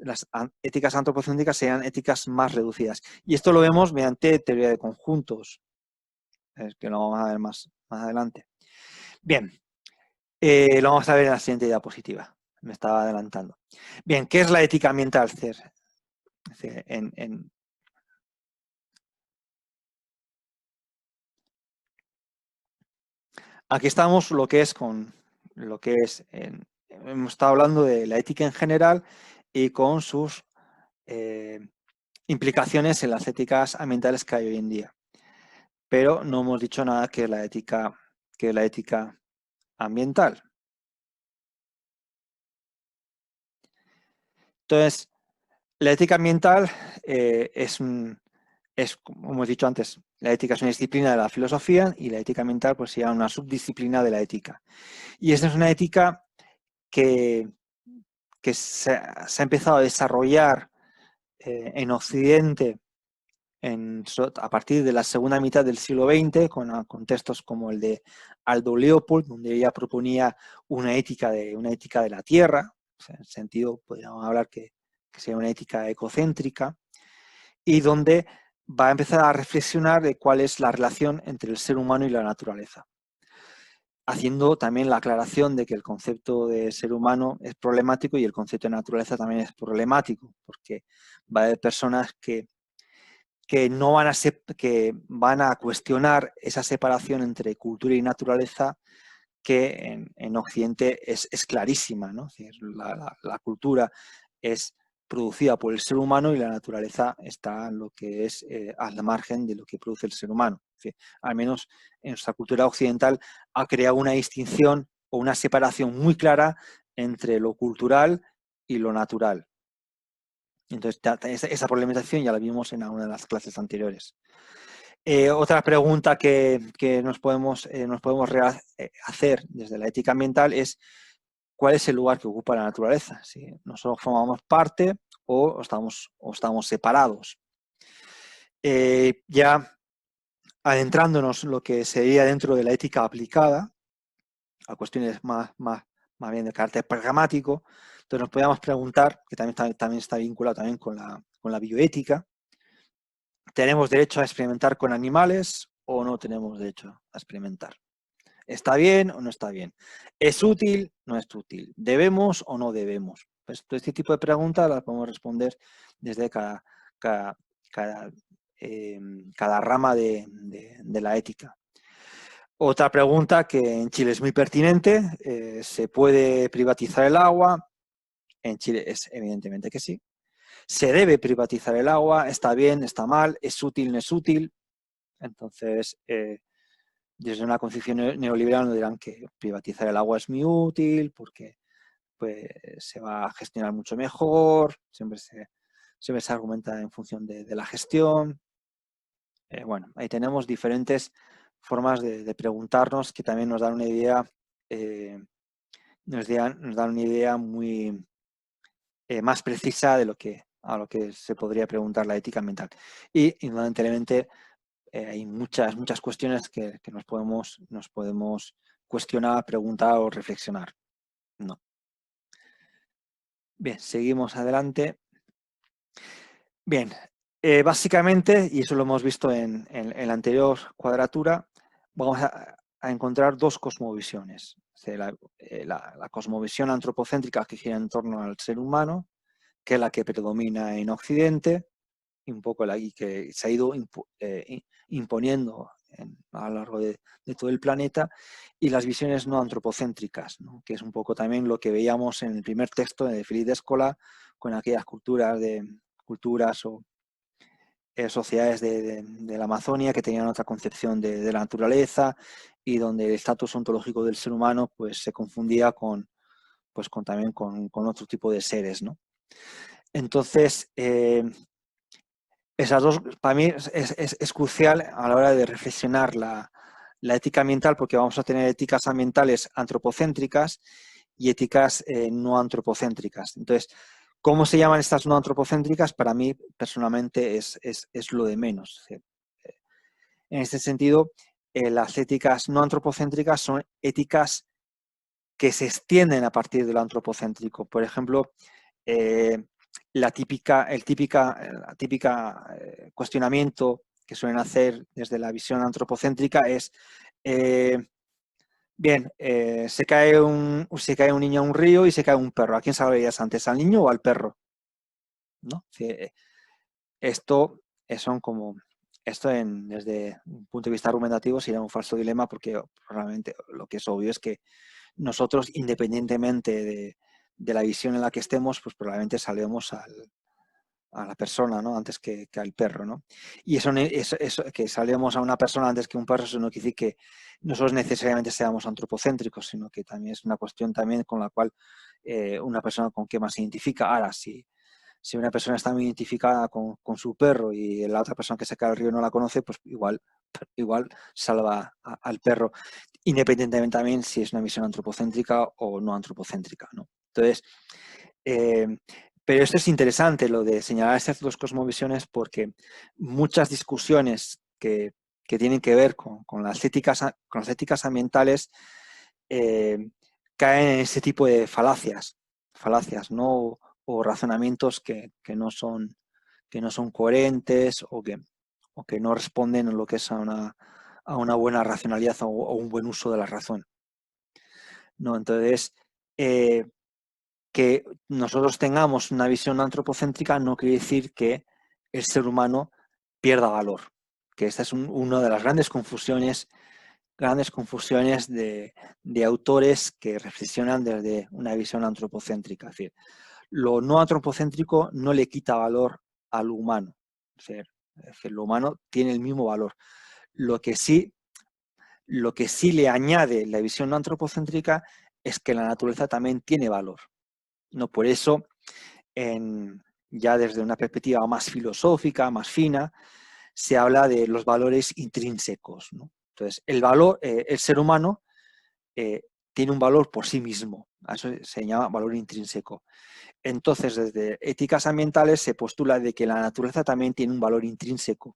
las éticas antropocéntricas serían éticas más reducidas. Y esto lo vemos mediante teoría de conjuntos, que lo vamos a ver más adelante. Bien, lo vamos a ver en la siguiente diapositiva. Me estaba adelantando. Bien, ¿qué es la ética ambiental? Aquí estamos hemos estado hablando de la ética en general y con sus implicaciones en las éticas ambientales que hay hoy en día. Pero no hemos dicho nada que es la ética ambiental. Entonces, la ética ambiental como hemos dicho antes, la ética es una disciplina de la filosofía y la ética ambiental pues sería una subdisciplina de la ética. Y esta es una ética que se ha empezado a desarrollar en Occidente a partir de la segunda mitad del siglo XX, con textos como el de Aldo Leopold, donde ella proponía una ética de la tierra. O sea, en el sentido, podríamos hablar que sería una ética ecocéntrica, y donde va a empezar a reflexionar de cuál es la relación entre el ser humano y la naturaleza, haciendo también la aclaración de que el concepto de ser humano es problemático y el concepto de naturaleza también es problemático, porque va a haber personas que van a cuestionar esa separación entre cultura y naturaleza, que en Occidente es clarísima, ¿no? Es decir, la cultura es producida por el ser humano y la naturaleza está en lo que es al margen de lo que produce el ser humano. Es decir, al menos en nuestra cultura occidental ha creado una distinción o una separación muy clara entre lo cultural y lo natural. Entonces, esa problematización ya la vimos en una de las clases anteriores. Otra pregunta que nos podemos hacer desde la ética ambiental es ¿cuál es el lugar que ocupa la naturaleza? Si nosotros formamos parte o estamos separados. Ya adentrándonos en lo que sería dentro de la ética aplicada, a cuestiones más bien de carácter pragmático, entonces nos podríamos preguntar, que también está vinculado también con la bioética, ¿tenemos derecho a experimentar con animales o no tenemos derecho a experimentar? ¿Está bien o no está bien? ¿Es útil o no es útil? ¿Debemos o no debemos? Pues todo este tipo de preguntas las podemos responder desde cada rama de la ética. Otra pregunta que en Chile es muy pertinente, ¿se puede privatizar el agua? En Chile es evidentemente que sí. ¿Se debe privatizar el agua? ¿Está bien? ¿Está mal? ¿Es útil? ¿No es útil? Entonces, desde una concepción neoliberal nos dirán que privatizar el agua es muy útil porque pues, se va a gestionar mucho mejor, siempre se argumenta en función de la gestión. Bueno, ahí tenemos diferentes formas de preguntarnos que también nos dan una idea, nos dan una idea muy más precisa de a lo que se podría preguntar la ética ambiental. Y indudablemente hay muchas cuestiones que nos podemos cuestionar, preguntar o reflexionar. No. Bien, seguimos adelante. Bien, básicamente, y eso lo hemos visto en la anterior cuadratura, vamos a encontrar dos cosmovisiones. O sea, la cosmovisión antropocéntrica que gira en torno al ser humano, que es la que predomina en Occidente, y un poco la que se ha ido imponiendo a lo largo de todo el planeta, y las visiones no antropocéntricas, ¿no? Que es un poco también lo que veíamos en el primer texto de Feliz de Escola, con aquellas culturas o sociedades de la Amazonia que tenían otra concepción de la naturaleza, y donde el estatus ontológico del ser humano pues se confundía también con otro tipo de seres, ¿no? Entonces, esas dos, para mí es crucial a la hora de reflexionar la ética ambiental, porque vamos a tener éticas ambientales antropocéntricas y éticas no antropocéntricas. Entonces, ¿cómo se llaman estas no antropocéntricas? Para mí, personalmente, es lo de menos. En este sentido, las éticas no antropocéntricas son éticas que se extienden a partir de lo antropocéntrico. Por ejemplo, el típica cuestionamiento que suelen hacer desde la visión antropocéntrica es se cae un niño a un río y se cae un perro. ¿A quién salvarías antes, al niño o al perro? ¿No? Esto desde un punto de vista argumentativo sería un falso dilema, porque realmente lo que es obvio es que nosotros, independientemente de la visión en la que estemos, pues probablemente salvemos a la persona, ¿no? Antes que al perro, ¿no? Y eso que salvemos a una persona antes que un perro, eso no quiere decir que nosotros necesariamente seamos antropocéntricos, sino que también es una cuestión también con la cual una persona con qué más se identifica. Ahora, si una persona está muy identificada con su perro y la otra persona que se cae al río no la conoce, pues igual salva al perro, independientemente también si es una visión antropocéntrica o no antropocéntrica, ¿no? Entonces, pero esto es interesante, lo de señalar estas dos cosmovisiones, porque muchas discusiones que tienen que ver con las éticas ambientales caen en ese tipo de falacias, ¿no? O razonamientos que no son coherentes, o que no responden a lo que es a una buena racionalidad o un buen uso de la razón, ¿no? Entonces, que nosotros tengamos una visión antropocéntrica no quiere decir que el ser humano pierda valor, que esta es una de las grandes confusiones de autores que reflexionan desde una visión antropocéntrica. Es decir, lo no antropocéntrico no le quita valor al humano. Es decir, lo humano tiene el mismo valor. Lo que sí le añade la visión no antropocéntrica es que la naturaleza también tiene valor. No, por eso, ya desde una perspectiva más filosófica, más fina, se habla de los valores intrínsecos, ¿no? Entonces, el ser humano tiene un valor por sí mismo. Eso se llama valor intrínseco. Entonces, desde éticas ambientales se postula de que la naturaleza también tiene un valor intrínseco.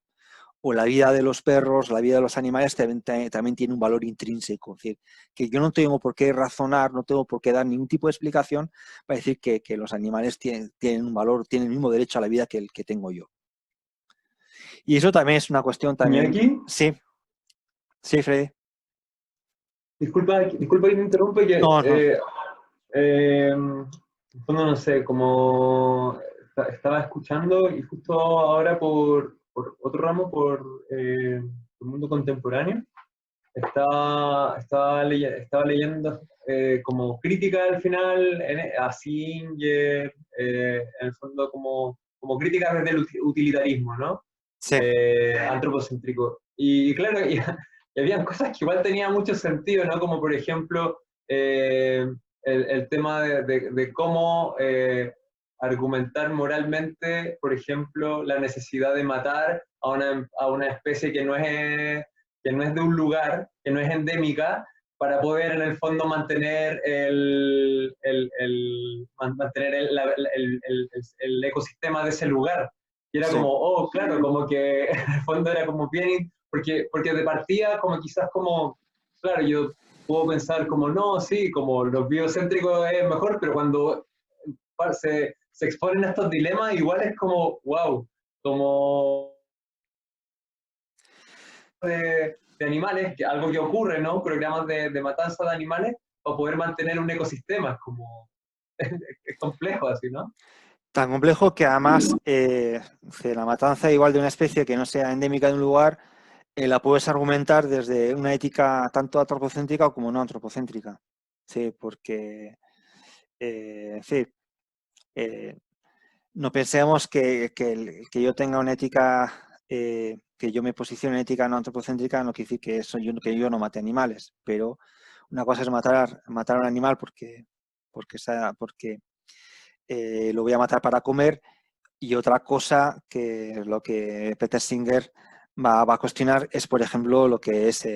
O la vida de los perros, la vida de los animales también tiene un valor intrínseco. Es decir, que yo no tengo por qué razonar, no tengo por qué dar ningún tipo de explicación para decir que los animales tienen un valor, tienen el mismo derecho a la vida que el que tengo yo. Y eso también es una cuestión también... ¿Aquí? Sí. Sí, Freddy. Disculpa que te interrumpa, que No. no sé, como estaba escuchando y justo ahora por otro ramo, por el mundo contemporáneo, estaba leyendo como crítica al final a Singer, en el fondo como crítica desde el utilitarismo, ¿no? Sí. Antropocéntrico. Y claro, y habían cosas que igual tenían mucho sentido, ¿no? Como por ejemplo el tema de cómo argumentar moralmente, por ejemplo, la necesidad de matar a una especie que no es de un lugar, que no es endémica, para poder en el fondo mantener el ecosistema de ese lugar. Y era como, oh, claro, como que en el fondo era como bien, porque de partida, como quizás como, claro, yo puedo pensar como, no, sí, como los biocéntricos es mejor, pero cuando se exponen a estos dilemas, igual es como, wow, como de animales, que algo que ocurre, ¿no? Programas de matanza de animales para poder mantener un ecosistema, es como, es complejo así, ¿no? Tan complejo que además la matanza igual de una especie que no sea endémica de un lugar, la puedes argumentar desde una ética tanto antropocéntrica como no antropocéntrica. Sí, porque sí, no pensemos que yo tenga una ética, que yo me posicione en ética no antropocéntrica, no quiere decir que yo no mate animales, pero una cosa es matar a un animal porque lo voy a matar para comer, y otra cosa que lo que Peter Singer va a cuestionar es, por ejemplo, lo que es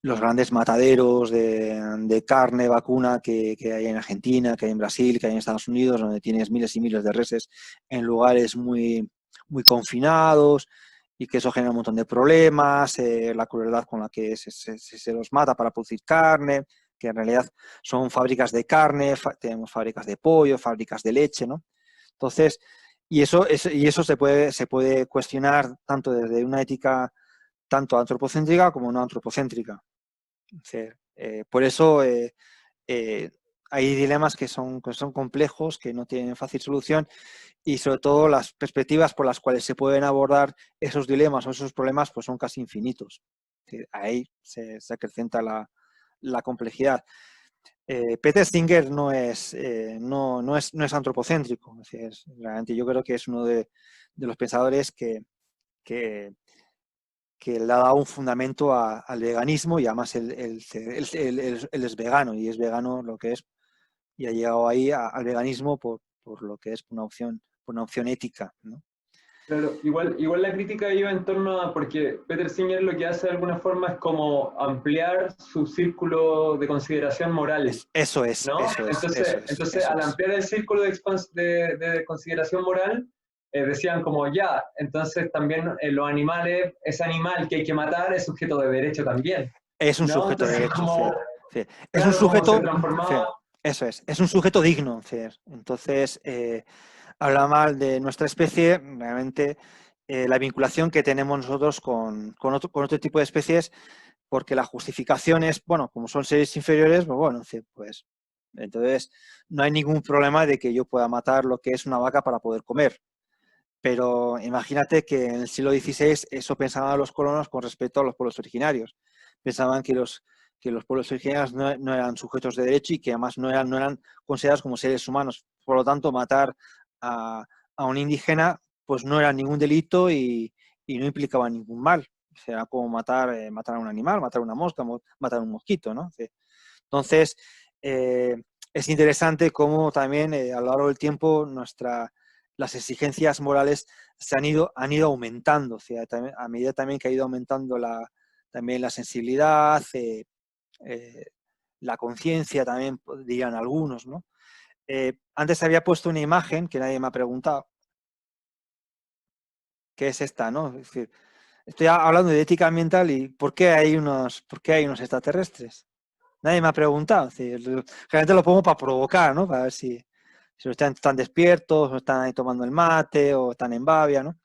los grandes mataderos de carne vacuna que hay en Argentina, que hay en Brasil, que hay en Estados Unidos, donde tienes miles y miles de reses en lugares muy, muy confinados, y que eso genera un montón de problemas, la crueldad con la que se los mata para producir carne, que en realidad son fábricas de carne, tenemos fábricas de pollo, fábricas de leche, ¿no? Entonces, y eso se puede cuestionar tanto desde una ética tanto antropocéntrica como no antropocéntrica. Por eso hay dilemas que son complejos, que no tienen fácil solución, y sobre todo las perspectivas por las cuales se pueden abordar esos dilemas o esos problemas pues son casi infinitos. Ahí se acrecenta la complejidad. Peter Singer no es antropocéntrico. Realmente yo creo que es uno de los pensadores que le ha dado un fundamento al veganismo, y además él es vegano, y es vegano lo que es, y ha llegado ahí al veganismo por lo que es una opción ética, ¿no? Claro, igual la crítica iba en torno a, porque Peter Singer lo que hace de alguna forma es como ampliar su círculo de consideración moral. Eso es, ¿no? Entonces, al ampliar el círculo de consideración moral, decían como ya, entonces también los animales, ese animal que hay que matar es sujeto de derecho también. Es un ¿no? sujeto de derecho. Como, sí. claro, Es un sujeto. se transformaba... Eso es un sujeto digno. Entonces, habla mal de nuestra especie, realmente la vinculación que tenemos nosotros con otro tipo de especies, porque la justificación es, bueno, como son seres inferiores, pues bueno, pues entonces no hay ningún problema de que yo pueda matar lo que es una vaca para poder comer. Pero imagínate que en el siglo XVI eso pensaban los colonos con respecto a los pueblos originarios. Pensaban que los pueblos originarios no eran sujetos de derecho, y que además no eran considerados como seres humanos. Por lo tanto, matar a un indígena pues no era ningún delito, y no implicaba ningún mal. Era como matar a un animal, matar a una mosca, matar a un mosquito, ¿no? Entonces, es interesante cómo también a lo largo del tiempo las exigencias morales han ido aumentando, o sea, a medida también que ha ido aumentando también la sensibilidad, la conciencia también, dirían algunos, ¿no? Antes había puesto una imagen que nadie me ha preguntado, que es esta, ¿no? Es decir, estoy hablando de ética ambiental, y ¿por qué hay unos extraterrestres? Nadie me ha preguntado. Generalmente lo pongo para provocar, ¿no? Para ver si están despiertos, o están ahí tomando el mate, o están en babia, ¿no?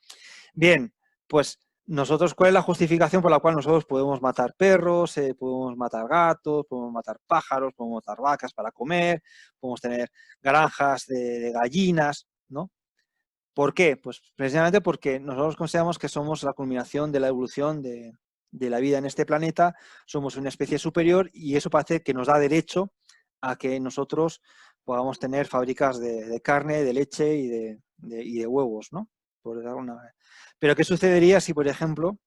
Bien, pues nosotros, ¿cuál es la justificación por la cual nosotros podemos matar perros, podemos matar gatos, podemos matar pájaros, podemos matar vacas para comer, podemos tener granjas de gallinas, ¿no? ¿Por qué? Pues precisamente porque nosotros consideramos que somos la culminación de la evolución de la vida en este planeta, somos una especie superior, y eso parece que nos da derecho a que nosotros podamos tener fábricas de carne, de leche y de huevos, ¿no? Por alguna manera. Pero ¿qué sucedería si, por ejemplo,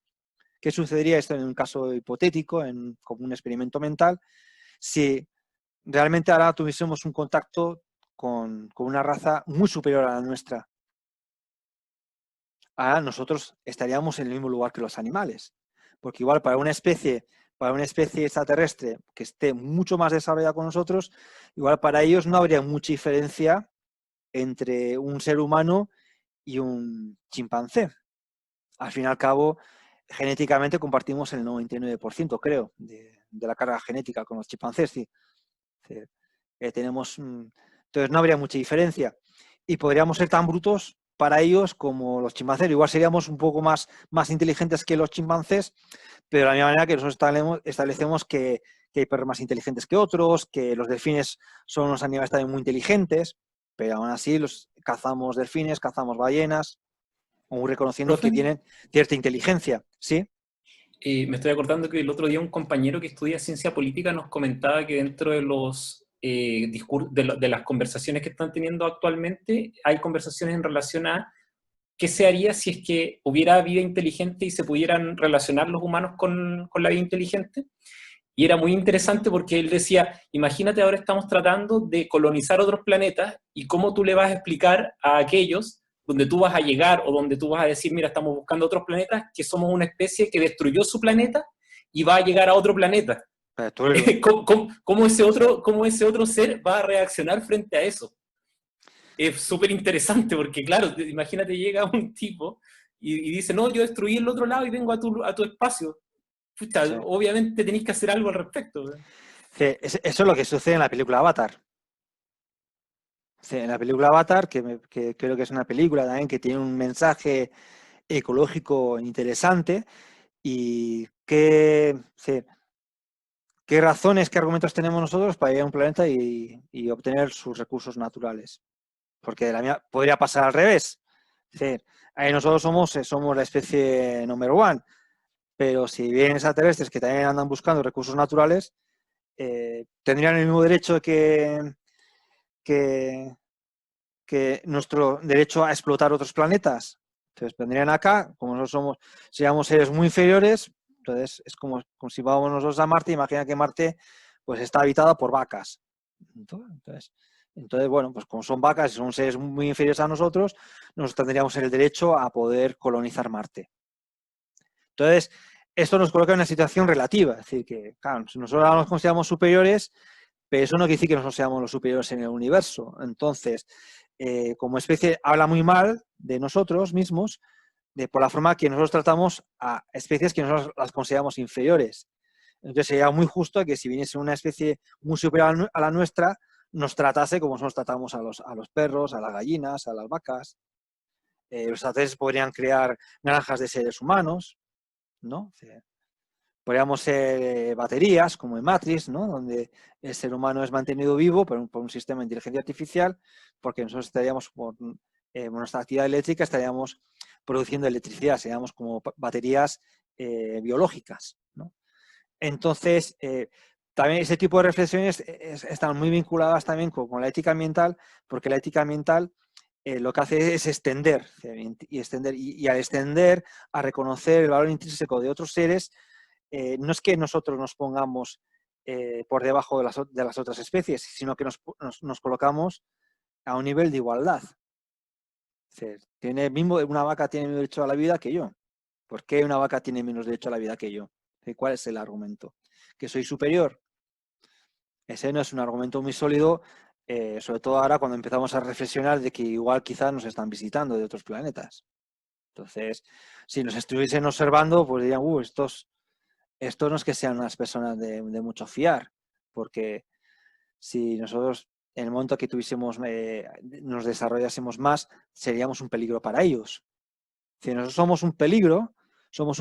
qué sucedería esto en un caso hipotético, como un experimento mental, si realmente ahora tuviésemos un contacto con una raza muy superior a la nuestra? Ahora nosotros estaríamos en el mismo lugar que los animales, porque igual para una especie extraterrestre que esté mucho más desarrollada con nosotros, igual para ellos no habría mucha diferencia entre un ser humano y un chimpancé. Al fin y al cabo, genéticamente compartimos el 99%, creo, de la carga genética con los chimpancés. Sí. Tenemos, entonces no habría mucha diferencia. Y podríamos ser tan brutos para ellos como los chimpancés. Igual seríamos un poco más inteligentes que los chimpancés, pero de la misma manera que nosotros establecemos que hay perros más inteligentes que otros, que los delfines son unos animales también muy inteligentes, pero aún así cazamos delfines, cazamos ballenas, aún reconociendo ¿Profe? que tienen cierta inteligencia. ¿Sí? Me estoy acordando que el otro día un compañero que estudia ciencia política nos comentaba que dentro de los de las conversaciones que están teniendo actualmente, hay conversaciones en relación a qué se haría si es que hubiera vida inteligente y se pudieran relacionar los humanos con la vida inteligente. Y era muy interesante porque él decía, imagínate ahora estamos tratando de colonizar otros planetas y cómo tú le vas a explicar a aquellos donde tú vas a llegar o donde tú vas a decir, mira, estamos buscando otros planetas, que somos una especie que destruyó su planeta y va a llegar a otro planeta. ¿Cómo ese otro ser va a reaccionar frente a eso? Es súper interesante porque, claro, imagínate llega un tipo y dice, no, yo destruí el otro lado y vengo a tu espacio. Pucha, sí. Obviamente tenéis que hacer algo al respecto. Sí, eso es lo que sucede en la película Avatar. Sí, en la película Avatar, que creo que es una película también que tiene un mensaje ecológico interesante y qué razones, qué argumentos tenemos nosotros para ir a un planeta y obtener sus recursos naturales. Porque podría pasar al revés. Es decir, ahí nosotros somos la especie number one, pero si vienen extraterrestres que también andan buscando recursos naturales, tendrían el mismo derecho que nuestro derecho a explotar otros planetas. Entonces vendrían acá, como nosotros seríamos seres muy inferiores, entonces es como si vamos nosotros a Marte, imagina que Marte pues está habitada por vacas. Entonces, bueno, pues como son vacas y son seres muy inferiores a nosotros tendríamos el derecho a poder colonizar Marte. Entonces, esto nos coloca en una situación relativa, es decir, que claro, nosotros ahora nos consideramos superiores, pero eso no quiere decir que nosotros seamos los superiores en el universo. Entonces, como especie, habla muy mal de nosotros mismos por la forma que nosotros tratamos a especies que nosotros las consideramos inferiores. Entonces, sería muy justo que si viniese una especie muy superior a la nuestra, nos tratase como nosotros tratamos a los perros, a las gallinas, a las vacas. Los extraterrestres podrían crear granjas de seres humanos, ¿no? Podríamos ser baterías, como en Matrix, ¿no? Donde el ser humano es mantenido vivo por un sistema de inteligencia artificial, porque nosotros estaríamos, por nuestra actividad eléctrica, estaríamos produciendo electricidad, seríamos como baterías biológicas, ¿no? Entonces, también ese tipo de reflexiones están muy vinculadas también con la ética ambiental, porque la ética ambiental lo que hace es extender, y al extender, a reconocer el valor intrínseco de otros seres, no es que nosotros nos pongamos por debajo de las otras especies, sino que nos colocamos a un nivel de igualdad. Es decir, una vaca tiene menos derecho a la vida que yo. ¿Por qué una vaca tiene menos derecho a la vida que yo? ¿Cuál es el argumento? ¿Que soy superior? Ese no es un argumento muy sólido, sobre todo ahora cuando empezamos a reflexionar de que igual quizás nos están visitando de otros planetas. Entonces, si nos estuviesen observando, pues dirían, estos no es que sean unas personas de mucho fiar, porque si nosotros en el momento que nos desarrollásemos más, seríamos un peligro para ellos. Si nosotros somos un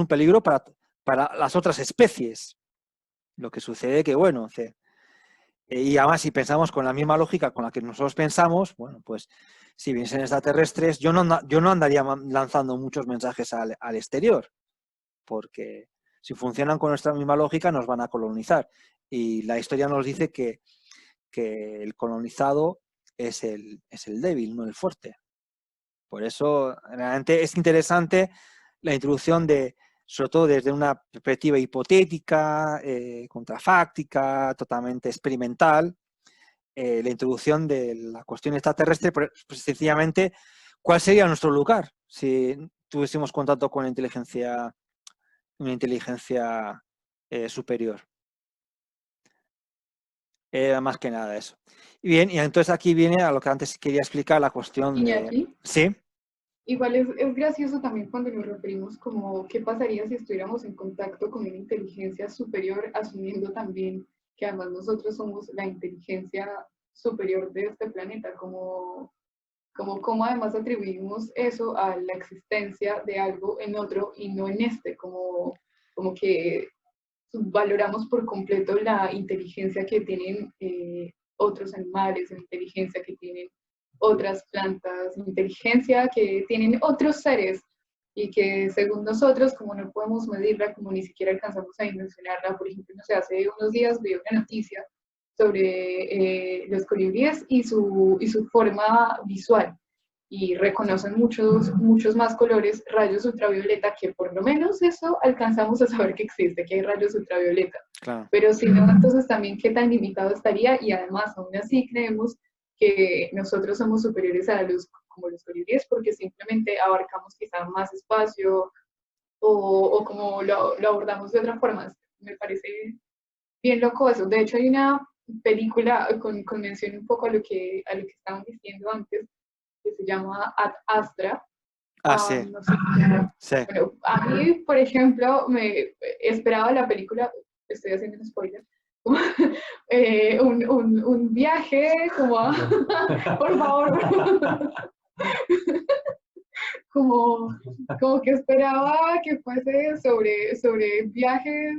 peligro para las otras especies. Lo que sucede que, bueno, y además si pensamos con la misma lógica con la que nosotros pensamos, bueno, pues si viniesen extraterrestres, yo no andaría lanzando muchos mensajes al exterior, porque si funcionan con nuestra misma lógica nos van a colonizar. Y la historia nos dice que el colonizado es el débil, no el fuerte. Por eso realmente es interesante la introducción sobre todo desde una perspectiva hipotética, contrafáctica, totalmente experimental, la introducción de la cuestión extraterrestre, pues sencillamente, ¿cuál sería nuestro lugar si tuviésemos contacto con una inteligencia superior? Más que nada eso. Y bien, y entonces aquí viene a lo que antes quería explicar, la cuestión de... ¿Iñaki? ¿Sí? igual es gracioso también cuando nos referimos como qué pasaría si estuviéramos en contacto con una inteligencia superior, asumiendo también que además nosotros somos la inteligencia superior de este planeta, como además atribuimos eso a la existencia de algo en otro y no en este, como que valoramos por completo la inteligencia que tienen otros animales, la inteligencia que tienen otras plantas, la inteligencia que tienen otros seres y que según nosotros, como no podemos medirla, como ni siquiera alcanzamos a dimensionarla, por ejemplo, no sé, hace unos días vi una noticia sobre los colibríes y su forma visual y reconocen muchos más colores, rayos ultravioleta, que por lo menos eso alcanzamos a saber que existe, que hay rayos ultravioleta. Claro. Pero si no, entonces también qué tan limitado estaría, y además aún así creemos que nosotros somos superiores a como los colibríes porque simplemente abarcamos quizá más espacio o como lo abordamos de otra forma. Me parece bien loco eso. De hecho hay una película con mención un poco a lo que estaban diciendo antes, que se llama Ad Astra. Sí. No sé, Sí. bueno, a mí, por ejemplo, me esperaba la película, estoy haciendo un spoiler, un viaje como por favor, como que esperaba que fuese sobre viajes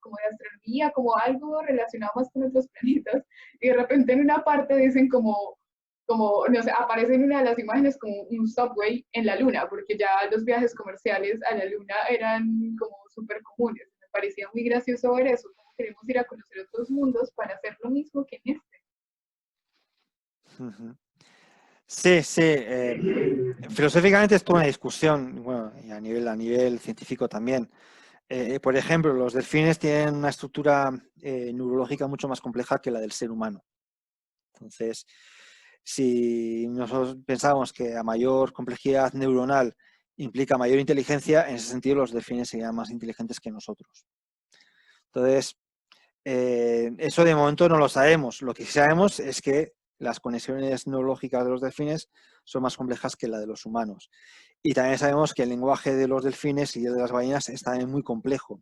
como de astronomía, como algo relacionado más con otros planetas, y de repente en una parte dicen no sé, aparece en una de las imágenes como un subway en la luna, porque ya los viajes comerciales a la luna eran como súper comunes. Me parecía muy gracioso ver eso, como queremos ir a conocer otros mundos para hacer lo mismo que en este. Sí, sí. Filosóficamente es toda una discusión, bueno, y a nivel científico también. Por ejemplo, los delfines tienen una estructura neurológica mucho más compleja que la del ser humano. Entonces, si nosotros pensamos que a mayor complejidad neuronal implica mayor inteligencia, en ese sentido los delfines serían más inteligentes que nosotros. Entonces, eso de momento no lo sabemos. Lo que sí sabemos es que las conexiones neurológicas de los delfines son más complejas que la de los humanos. Y también sabemos que el lenguaje de los delfines y el de las ballenas es también muy complejo.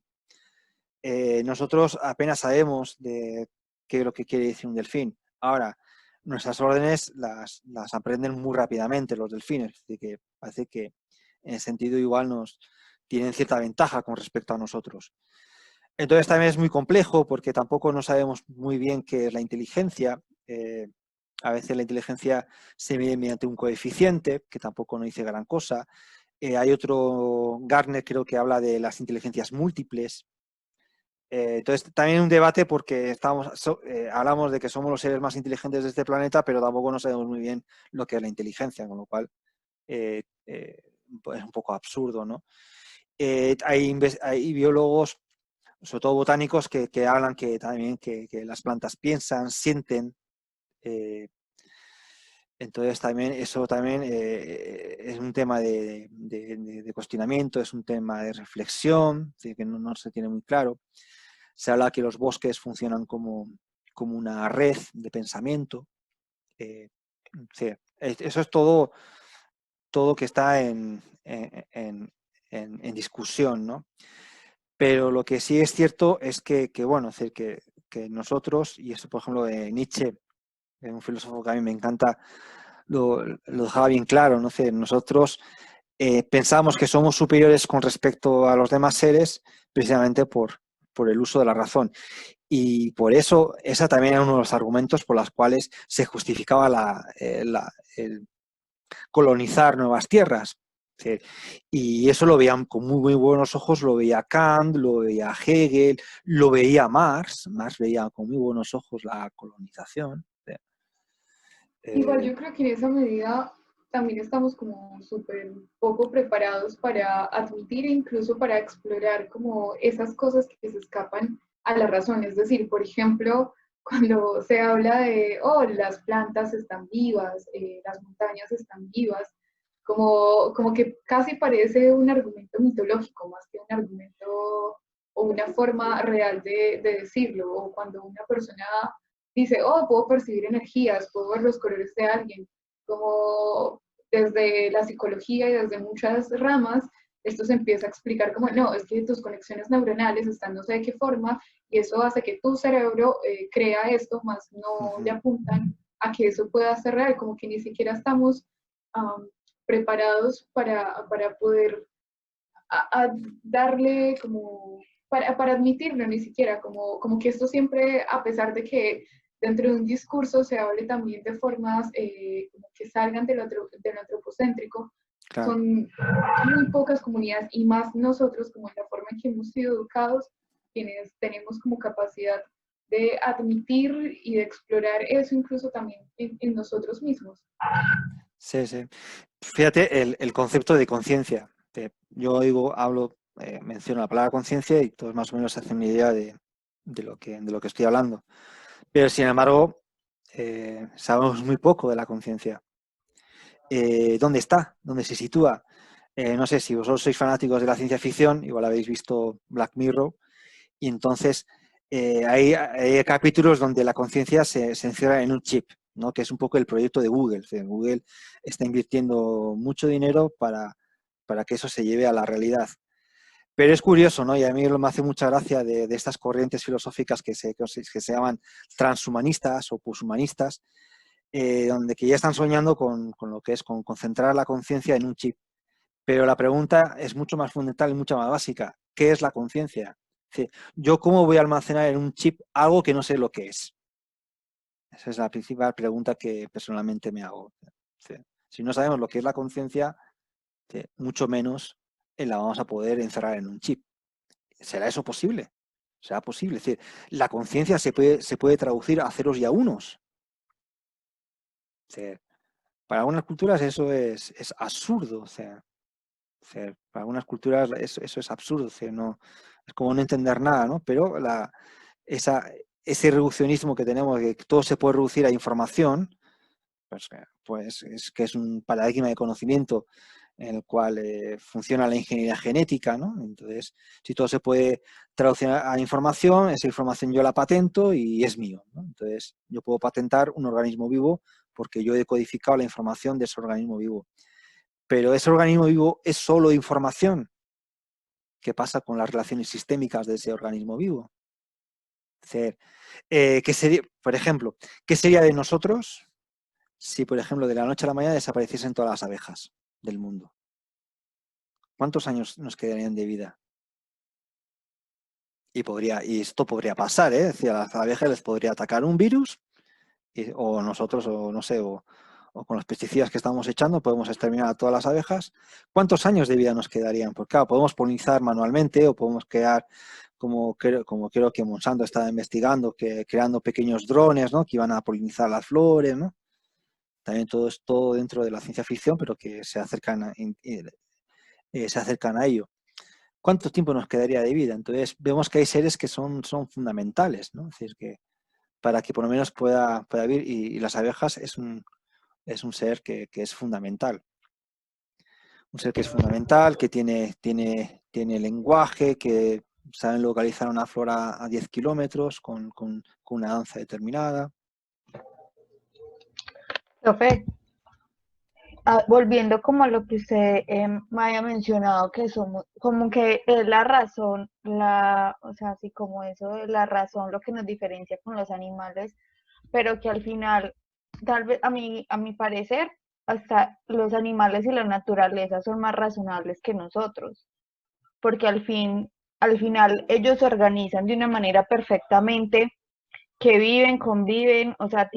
Nosotros apenas sabemos de qué es lo que quiere decir un delfín. Ahora, nuestras órdenes las aprenden muy rápidamente los delfines, así que parece que en ese sentido igual nos tienen cierta ventaja con respecto a nosotros. Entonces también es muy complejo porque tampoco no sabemos muy bien qué es la inteligencia. A veces la inteligencia se mide mediante un coeficiente, que tampoco nos dice gran cosa. Hay otro, Gardner creo que habla de las inteligencias múltiples. Entonces también un debate porque hablamos de que somos los seres más inteligentes de este planeta, pero tampoco no sabemos muy bien lo que es la inteligencia, con lo cual es un poco absurdo, ¿no? Hay biólogos, sobre todo botánicos, que hablan que también que las plantas piensan, sienten. Entonces también eso también es un tema de cuestionamiento, es un tema de reflexión, que no se tiene muy claro. Se habla que los bosques funcionan como una red de pensamiento. Sí, eso es todo que está en discusión, ¿no? Pero lo que sí es cierto es que bueno, es decir, que nosotros, y eso por ejemplo de Nietzsche, un filósofo que a mí me encanta, lo dejaba bien claro, ¿no? Nosotros pensamos que somos superiores con respecto a los demás seres precisamente por el uso de la razón. Y por eso, esa también era uno de los argumentos por los cuales se justificaba el colonizar nuevas tierras. Y eso lo veían con muy, muy buenos ojos, lo veía Kant, lo veía Hegel, lo veía Marx. Marx veía con muy buenos ojos la colonización. Igual yo creo que en esa medida también estamos como súper poco preparados para admitir e incluso para explorar como esas cosas que se escapan a la razón. Es decir, por ejemplo, cuando se habla de, las plantas están vivas, las montañas están vivas, como que casi parece un argumento mitológico más que un argumento o una forma real de decirlo. O cuando una persona dice, puedo percibir energías, puedo ver los colores de alguien, como desde la psicología y desde muchas ramas, esto se empieza a explicar como, no, es que tus conexiones neuronales están no sé de qué forma, y eso hace que tu cerebro crea esto, más no le apuntan a que eso pueda ser real, como que ni siquiera estamos preparados para poder a darle como, para admitirlo ni siquiera, como que esto siempre, a pesar de que dentro de un discurso se hable también de formas como que salgan del antropocéntrico, Claro. son muy pocas comunidades y más nosotros, como en la forma en que hemos sido educados, quienes tenemos como capacidad de admitir y de explorar eso incluso también en nosotros mismos. Sí, sí. Fíjate el concepto de conciencia. Yo menciono la palabra conciencia y todos más o menos se hacen una idea de lo que estoy hablando. Pero sin embargo, sabemos muy poco de la conciencia. ¿Dónde está? ¿Dónde se sitúa? No sé si vosotros sois fanáticos de la ciencia ficción, igual habéis visto Black Mirror, y entonces hay capítulos donde la conciencia se encierra en un chip, ¿no? Que es un poco el proyecto de Google. O sea, Google está invirtiendo mucho dinero para que eso se lleve a la realidad. Pero es curioso, ¿no? Y a mí me hace mucha gracia de estas corrientes filosóficas que se llaman transhumanistas o poshumanistas, donde que ya están soñando con lo que es con concentrar la conciencia en un chip. Pero la pregunta es mucho más fundamental y mucho más básica. ¿Qué es la conciencia? ¿Yo cómo voy a almacenar en un chip algo que no sé lo que es? Esa es la principal pregunta que personalmente me hago. Si no sabemos lo que es la conciencia, mucho menos la vamos a poder encerrar en un chip. ¿Será eso posible? ¿Será posible? Es decir, la conciencia se puede traducir a ceros y a unos. Para algunas culturas eso es absurdo. Para algunas culturas eso es absurdo. No, es como no entender nada, ¿no? Pero ese reduccionismo que tenemos, que todo se puede reducir a información, pues es que es un paradigma de conocimiento en el cual funciona la ingeniería genética, ¿no? Entonces, si todo se puede traducir a información, esa información yo la patento y es mío, ¿no? Entonces, yo puedo patentar un organismo vivo porque yo he decodificado la información de ese organismo vivo. Pero ese organismo vivo es solo información. ¿Qué pasa con las relaciones sistémicas de ese organismo vivo? Es decir, ¿qué sería, por ejemplo, qué sería de nosotros si, por ejemplo, de la noche a la mañana desapareciesen todas las abejas del mundo? ¿Cuántos años nos quedarían de vida? Y esto podría pasar, ¿eh? Es decir, a las abejas les podría atacar un virus, o nosotros, o no sé, o con los pesticidas que estamos echando, podemos exterminar a todas las abejas. ¿Cuántos años de vida nos quedarían? Porque claro, podemos polinizar manualmente o podemos crear, como creo que Monsanto estaba investigando, creando pequeños drones, ¿no? Que iban a polinizar las flores, ¿no? También todo es todo dentro de la ciencia ficción, pero que se acercan a ello. ¿Cuánto tiempo nos quedaría de vida? Entonces vemos que hay seres que son fundamentales, ¿no? Es decir, que para que por lo menos pueda vivir, y las abejas es un ser que es fundamental. Un ser que es fundamental, que tiene lenguaje, que saben localizar una flora a 10 kilómetros con una danza determinada. Profe, volviendo como a lo que usted me había mencionado, que somos, como que es la razón, o sea, así como eso de la razón lo que nos diferencia con los animales, pero que al final, tal vez a mi parecer, hasta los animales y la naturaleza son más razonables que nosotros, porque al final ellos se organizan de una manera perfectamente que viven, conviven, o sea,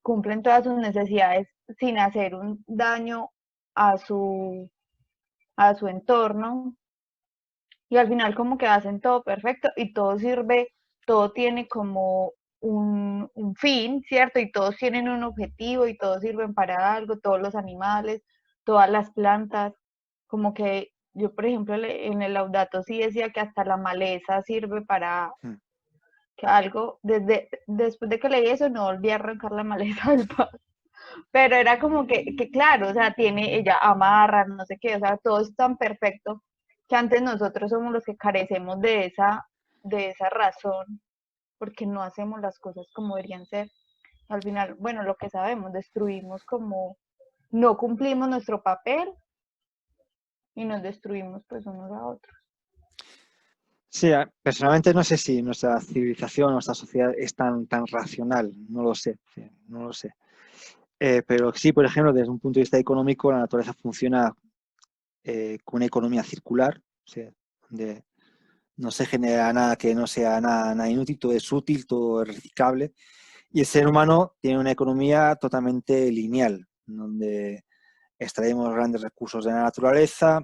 cumplen todas sus necesidades sin hacer un daño a su entorno, y al final como que hacen todo perfecto y todo sirve, todo tiene como un fin, ¿cierto? Y todos tienen un objetivo y todos sirven para algo, todos los animales, todas las plantas, como que yo, por ejemplo, en el Laudato sí decía que hasta la maleza sirve para que algo, después de que leí eso no volví a arrancar la maleza del pasto, pero era como que claro, o sea, ella amarra, no sé qué, o sea, todo es tan perfecto que antes nosotros somos los que carecemos de esa razón, porque no hacemos las cosas como deberían ser. Al final, bueno, lo que sabemos, destruimos como no cumplimos nuestro papel y nos destruimos pues unos a otros. Sí, personalmente no sé si nuestra civilización, nuestra sociedad es tan racional, no lo sé, sí, no lo sé. Pero sí, por ejemplo, desde un punto de vista económico, la naturaleza funciona con una economía circular, o sea, donde no se genera nada que no sea nada inútil, todo es útil, todo es reciclable. Y el ser humano tiene una economía totalmente lineal, donde extraemos grandes recursos de la naturaleza,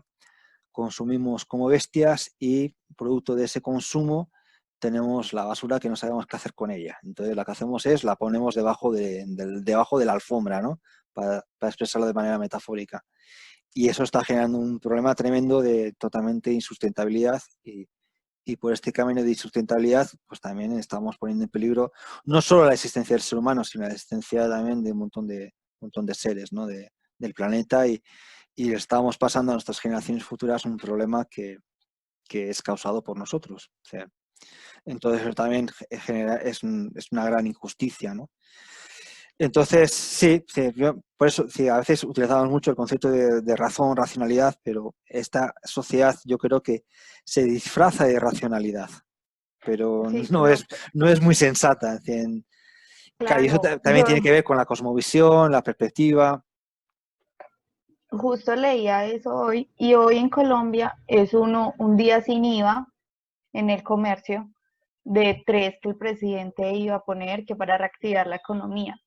consumimos como bestias y producto de ese consumo tenemos la basura que no sabemos qué hacer con ella. Entonces lo que hacemos es la ponemos debajo de la alfombra, ¿no? Para expresarlo de manera metafórica. Y eso está generando un problema tremendo de totalmente insustentabilidad y por este camino de insustentabilidad pues también estamos poniendo en peligro no solo la existencia del ser humano, sino la existencia también de un montón de seres, ¿no? Del planeta y estamos pasando a nuestras generaciones futuras un problema que es causado por nosotros. O sea, entonces eso también es una gran injusticia, ¿no? Entonces, sí, por eso sí, a veces utilizamos mucho el concepto de razón, racionalidad, pero esta sociedad yo creo que se disfraza de racionalidad, pero Sí, no es muy sensata. Claro, y eso claro, también tiene que ver con la cosmovisión, la perspectiva. justo leía eso hoy y hoy en Colombia es un día sin IVA en el comercio de 3 que el presidente iba a poner que para reactivar la economía.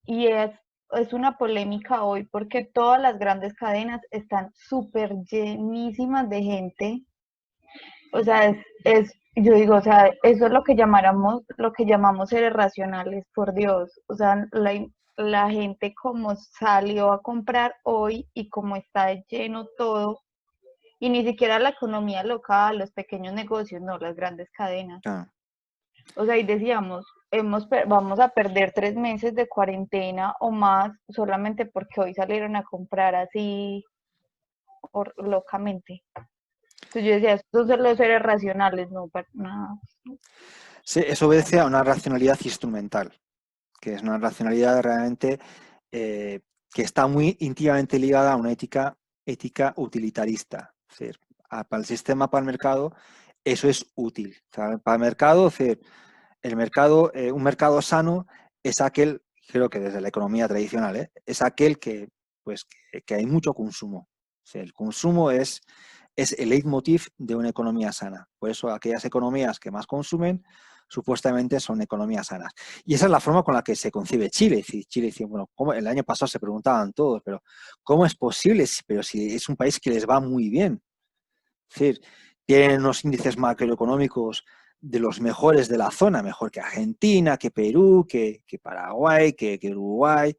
Y es una polémica hoy porque todas las grandes cadenas están súper llenísimas de gente. O sea, yo digo, o sea, eso es lo que llamamos seres racionales, por Dios. O sea, la gente como salió a comprar hoy y como está lleno todo, y ni siquiera la economía local, los pequeños negocios, no, las grandes cadenas. Claro. O sea, y decíamos, vamos a perder 3 meses de cuarentena o más solamente porque hoy salieron a comprar así locamente. Entonces yo decía, estos son los seres racionales, no, para nada. Sí, eso obedece a una racionalidad instrumental, que es una racionalidad realmente que está muy íntimamente ligada a una ética utilitarista. Es decir, para el sistema, para el mercado, eso es útil. O sea, para el mercado, es decir, un mercado sano es aquel, creo que desde la economía tradicional, es aquel pues, que hay mucho consumo. O sea, el consumo es el leitmotiv de una economía sana. Por eso aquellas economías que más consumen supuestamente son economías sanas. Y esa es la forma con la que se concibe Chile. Chile dice, bueno, ¿cómo? El año pasado se preguntaban todos, pero ¿cómo es posible? Pero si es un país que les va muy bien. Es decir, tienen unos índices macroeconómicos de los mejores de la zona, mejor que Argentina, que Perú, que Paraguay, que Uruguay.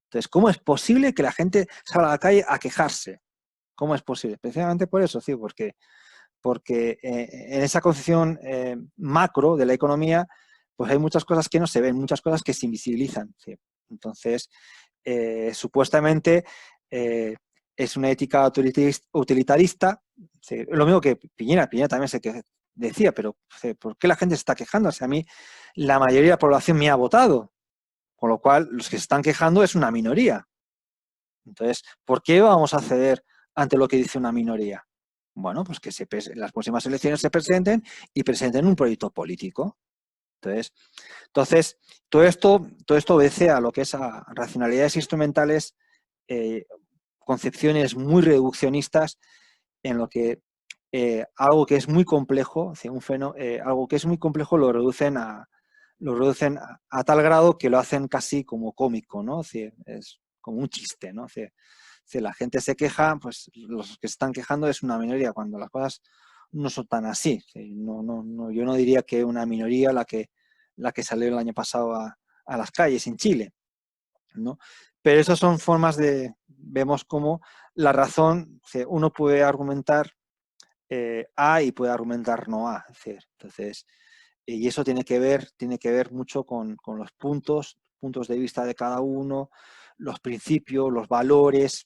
Entonces, ¿cómo es posible que la gente salga a la calle a quejarse? ¿Cómo es posible? Precisamente por eso, sí, porque en esa concepción macro de la economía, pues hay muchas cosas que no se ven, muchas cosas que se invisibilizan. ¿Sí? Entonces, supuestamente es una ética utilitarista, ¿sí? Lo mismo que Piñera también se decía, pero ¿sí? ¿Por qué la gente se está quejando? O sea, a mí la mayoría de la población me ha votado, con lo cual los que se están quejando es una minoría. Entonces, ¿por qué vamos a ceder ante lo que dice una minoría? Bueno, pues que en las próximas elecciones se presenten y presenten un proyecto político. Entonces todo esto obedece a lo que es a racionalidades instrumentales, concepciones muy reduccionistas en lo que algo que es muy complejo, algo que es muy complejo lo reducen a tal grado que lo hacen casi como cómico, ¿no? Es como un chiste, ¿no? Si la gente se queja, pues los que se están quejando es una minoría, cuando las cosas no son tan así. Yo no diría que una minoría la que salió el año pasado a las calles en Chile, ¿no? Pero esas son vemos cómo la razón, uno puede argumentar A y puede argumentar no A. Entonces, y eso tiene que ver mucho con los puntos de vista de cada uno, los principios, los valores,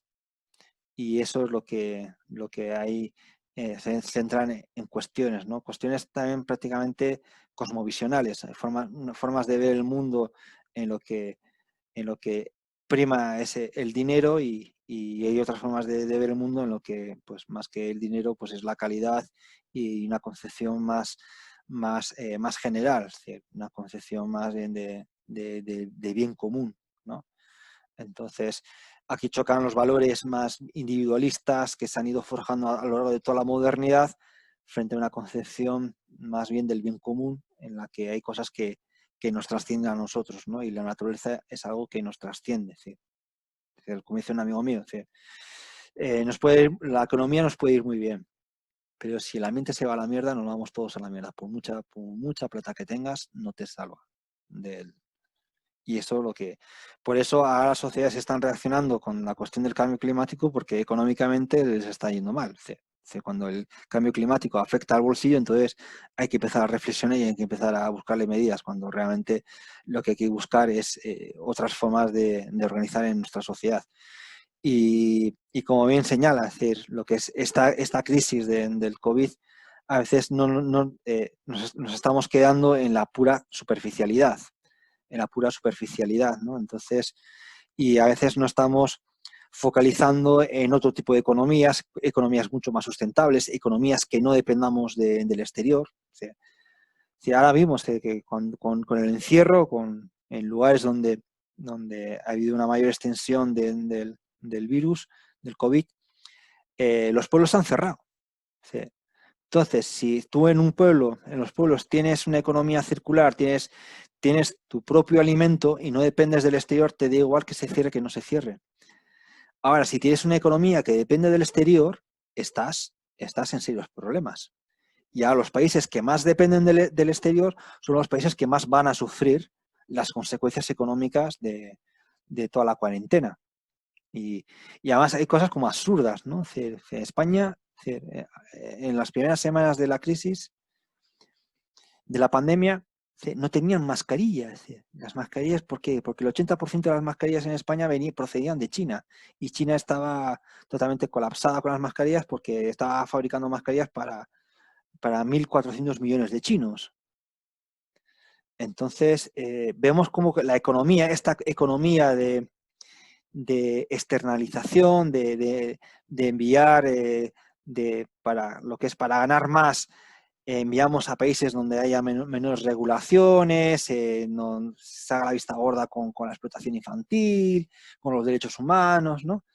y eso es lo que ahí se centran en cuestiones, ¿no? Cuestiones también prácticamente cosmovisionales, hay formas de ver el mundo en lo que prima el dinero y hay otras formas de ver el mundo en lo que, pues más que el dinero, pues es la calidad y una concepción más general, es decir, una concepción más bien de bien común, ¿no? Entonces, aquí chocan los valores más individualistas que se han ido forjando a lo largo de toda la modernidad frente a una concepción más bien del bien común, en la que hay cosas que nos trascienden a nosotros, ¿no? Y la naturaleza es algo que nos trasciende. ¿Sí? Como dice un amigo mío, ¿sí? La economía nos puede ir muy bien, pero si el ambiente se va a la mierda, nos vamos todos a la mierda. Por mucha plata que tengas, no te salva de él. Y eso es lo que... Por eso ahora las sociedades están reaccionando con la cuestión del cambio climático, porque económicamente les está yendo mal. Cuando el cambio climático afecta al bolsillo, entonces hay que empezar a reflexionar y hay que empezar a buscarle medidas, cuando realmente lo que hay que buscar es otras formas de organizar en nuestra sociedad. Y como bien señala, es decir, lo que es esta crisis del COVID, a veces nos estamos quedando en la pura superficialidad, ¿no? Entonces, y a veces no estamos focalizando en otro tipo de economías mucho más sustentables, economías que no dependamos del exterior. Si ahora vimos que con el encierro, en lugares donde ha habido una mayor extensión del virus, del COVID, los pueblos se han cerrado. Entonces, si tú en los pueblos tienes una economía circular, tienes tu propio alimento y no dependes del exterior, te da igual que se cierre que no se cierre. Ahora, si tienes una economía que depende del exterior, estás en serios problemas. Y ahora los países que más dependen del exterior son los países que más van a sufrir las consecuencias económicas de toda la cuarentena. Y además hay cosas como absurdas, ¿no? España, en las primeras semanas de la crisis, de la pandemia, no tenían mascarillas. Las mascarillas, ¿por qué? Porque el 80% de las mascarillas en España procedían de China. Y China estaba totalmente colapsada con las mascarillas porque estaba fabricando mascarillas para 1.400 millones de chinos. Entonces, vemos como la economía, esta economía de externalización, de enviar, para lo que es para ganar más, enviamos a países donde haya menos regulaciones, no se haga la vista gorda con la explotación infantil, con los derechos humanos, ¿no?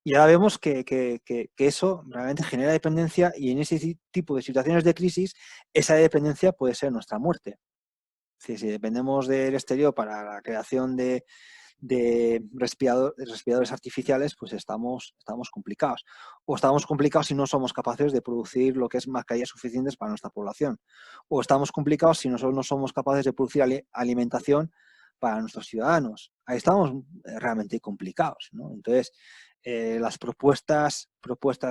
Y ahora vemos que eso realmente genera dependencia, y en ese tipo de situaciones de crisis, esa dependencia puede ser nuestra muerte. Si dependemos del exterior para la creación de respiradores artificiales, pues estamos complicados. O estamos complicados si no somos capaces de producir lo que es mascarillas suficientes para nuestra población. O estamos complicados si no somos capaces de producir alimentación para nuestros ciudadanos. Ahí estamos realmente complicados, ¿no? Entonces, las propuestas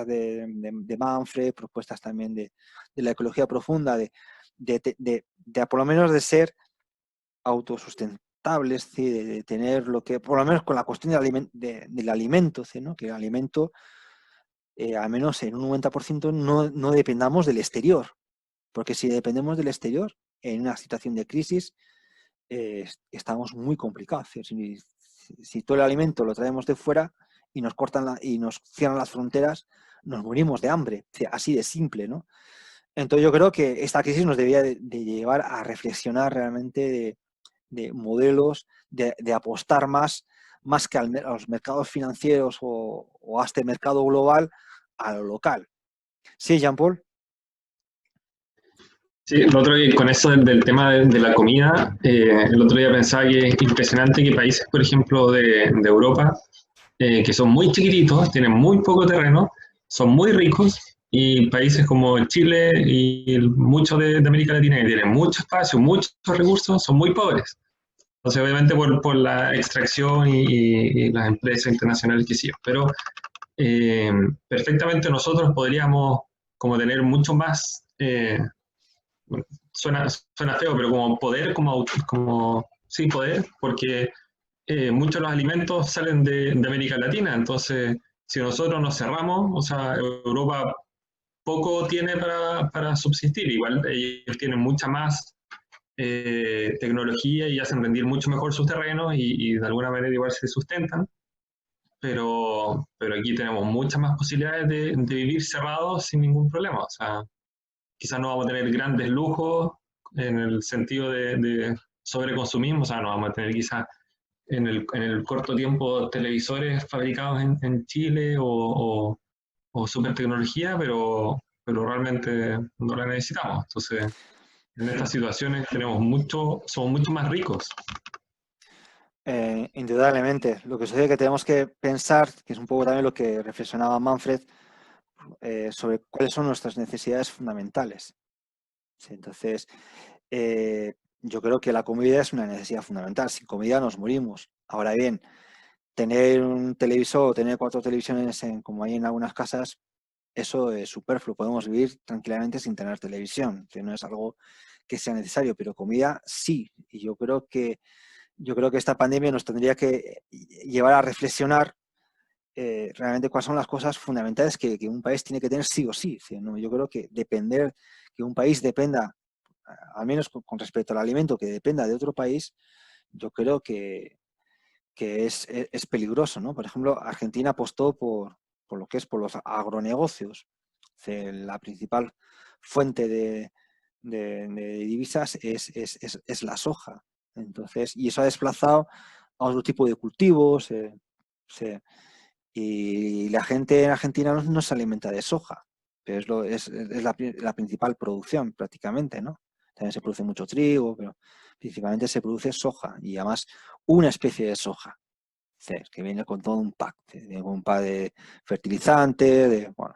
de Manfred, propuestas también de la ecología profunda, de por lo menos de ser autosustentables, ¿sí? De tener lo que, por lo menos con la cuestión del alimento, ¿sí? ¿No? Que el alimento, al menos en un 90%, no dependamos del exterior. Porque si dependemos del exterior, en una situación de crisis, estamos muy complicados. Si todo el alimento lo traemos de fuera y nos cortan y nos cierran las fronteras, nos morimos de hambre. Así de simple, ¿no? Entonces yo creo que esta crisis nos debería de llevar a reflexionar realmente de modelos, de apostar más que a los mercados financieros o a este mercado global, a lo local. Sí, Jean-Paul. Sí, el otro día, con eso del tema de la comida, el otro día pensaba que es impresionante que países, por ejemplo, de Europa, que son muy chiquititos, tienen muy poco terreno, son muy ricos, y países como Chile y muchos de América Latina, que tienen mucho espacio, muchos recursos, son muy pobres. Entonces, obviamente por la extracción y las empresas internacionales que sí. Pero perfectamente nosotros podríamos como tener mucho más... bueno, suena feo, pero como poder, sí, poder, porque muchos de los alimentos salen de América Latina. Entonces, si nosotros nos cerramos, o sea, Europa poco tiene para subsistir. Igual ellos tienen mucha más tecnología y hacen rendir mucho mejor sus terrenos y de alguna manera igual se sustentan. pero aquí tenemos muchas más posibilidades de vivir cerrados sin ningún problema. O sea, quizás no vamos a tener grandes lujos en el sentido de sobreconsumismo, o sea, no vamos a tener quizás en el corto tiempo televisores fabricados en Chile o super tecnología, pero realmente no la necesitamos. Entonces, en estas situaciones somos mucho más ricos. Indudablemente. Lo que sucede es que tenemos que pensar, que es un poco también lo que reflexionaba Manfred, sobre cuáles son nuestras necesidades fundamentales. Sí, entonces, yo creo que la comida es una necesidad fundamental. Sin comida nos morimos. Ahora bien, tener un televisor o tener 4 televisiones como hay en algunas casas, eso es superfluo. Podemos vivir tranquilamente sin tener televisión, que no es algo que sea necesario, pero comida sí. Y yo creo que esta pandemia nos tendría que llevar a reflexionar realmente cuáles son las cosas fundamentales que un país tiene que tener sí o sí. ¿No? Yo creo que que un país dependa, al menos con respecto al alimento, que dependa de otro país, yo creo que es peligroso, ¿no? Por ejemplo, Argentina apostó por los agronegocios. La principal fuente de divisas es la soja. Entonces, y eso ha desplazado a otro tipo de cultivos. Y la gente en Argentina no se alimenta de soja, pero es la principal producción prácticamente, ¿no? También se produce mucho trigo, pero principalmente se produce soja y además una especie de soja, que viene con todo un pack, viene con un pack de fertilizante, bueno,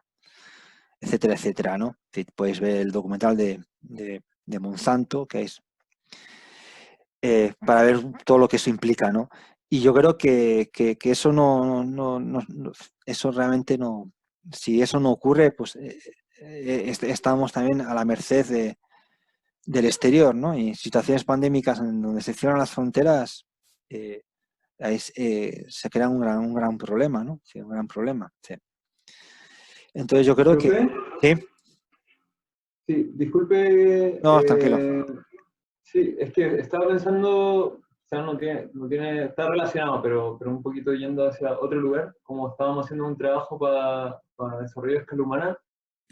etcétera, etcétera, ¿no? Podéis ver el documental de Monsanto, que es para ver todo lo que eso implica, ¿no? Y yo creo que eso eso realmente no, si eso no ocurre, pues estamos también a la merced del exterior, ¿no? Y en situaciones pandémicas en donde se cierran las fronteras, ahí se crea un gran problema, ¿no? Sí, un gran problema. Sí. Entonces yo creo que... ¿Sí? Sí, disculpe. No, tranquilo. Sí, es que estaba pensando, o sea, está relacionado, pero un poquito yendo hacia otro lugar, como estábamos haciendo un trabajo para desarrollo de escala humana,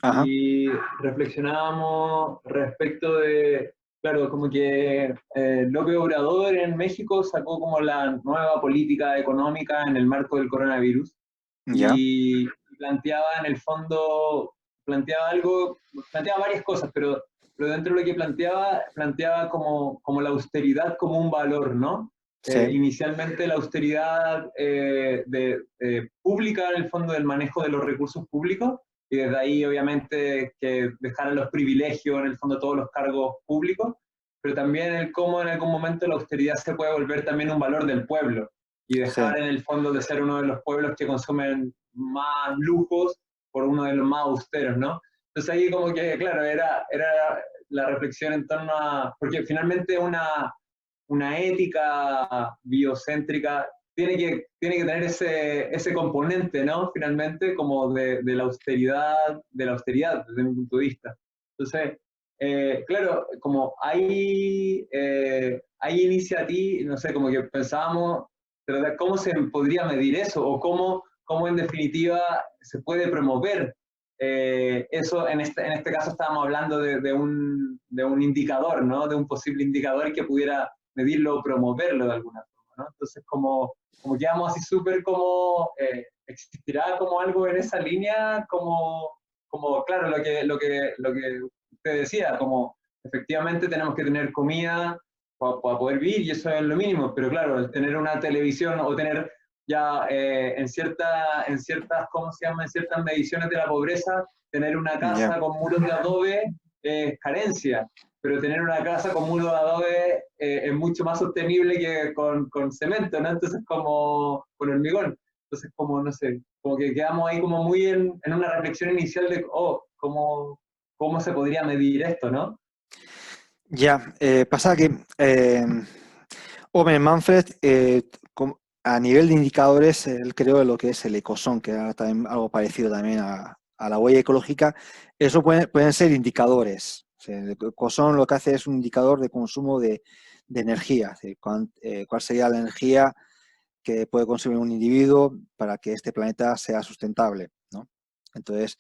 Ajá. y reflexionábamos respecto de, claro, como que López Obrador en México sacó como la nueva política económica en el marco del coronavirus, Ya. y planteaba en el fondo, planteaba varias cosas, pero dentro de lo que planteaba como la austeridad como un valor, ¿no? Sí. Inicialmente la austeridad pública en el fondo del manejo de los recursos públicos, y desde ahí obviamente que dejaran los privilegios en el fondo todos los cargos públicos, pero también el cómo en algún momento la austeridad se puede volver también un valor del pueblo, y dejar en el fondo de ser uno de los pueblos que consumen más lujos por uno de los más austeros, ¿no? Entonces ahí como que, claro, era la reflexión en torno a, porque finalmente una ética biocéntrica tiene que tener ese componente, ¿no? Finalmente, como de la austeridad, desde mi punto de vista. Entonces, claro, como hay iniciativas, no sé, como que pensábamos, ¿cómo se podría medir eso? O cómo en definitiva se puede promover eso. En este caso estábamos hablando de un indicador, ¿no? De un posible indicador que pudiera medirlo o promoverlo de alguna forma, ¿no? Entonces, como quedamos así súper como, ¿existirá como algo en esa línea? Como claro, lo que usted decía, como efectivamente tenemos que tener comida para poder vivir, y eso es lo mínimo, pero claro, el tener una televisión o tener ya en ciertas, ¿cómo se llama? En ciertas mediciones de la pobreza, tener una casa con muros de adobe es carencia, pero tener una casa con muros de adobe es mucho más sostenible que con cemento, ¿no? Entonces, como con hormigón. Entonces, como, no sé, como que quedamos ahí como muy en una reflexión inicial de, ¿cómo se podría medir esto, no? Ya, pasa que Owen Manfred, a nivel de indicadores, él creó lo que es el ecosón, que era también algo parecido también a la huella ecológica. Eso pueden ser indicadores. O sea, el ecosón lo que hace es un indicador de consumo de energía, cuál sería la energía que puede consumir un individuo para que este planeta sea sustentable, ¿no? Entonces,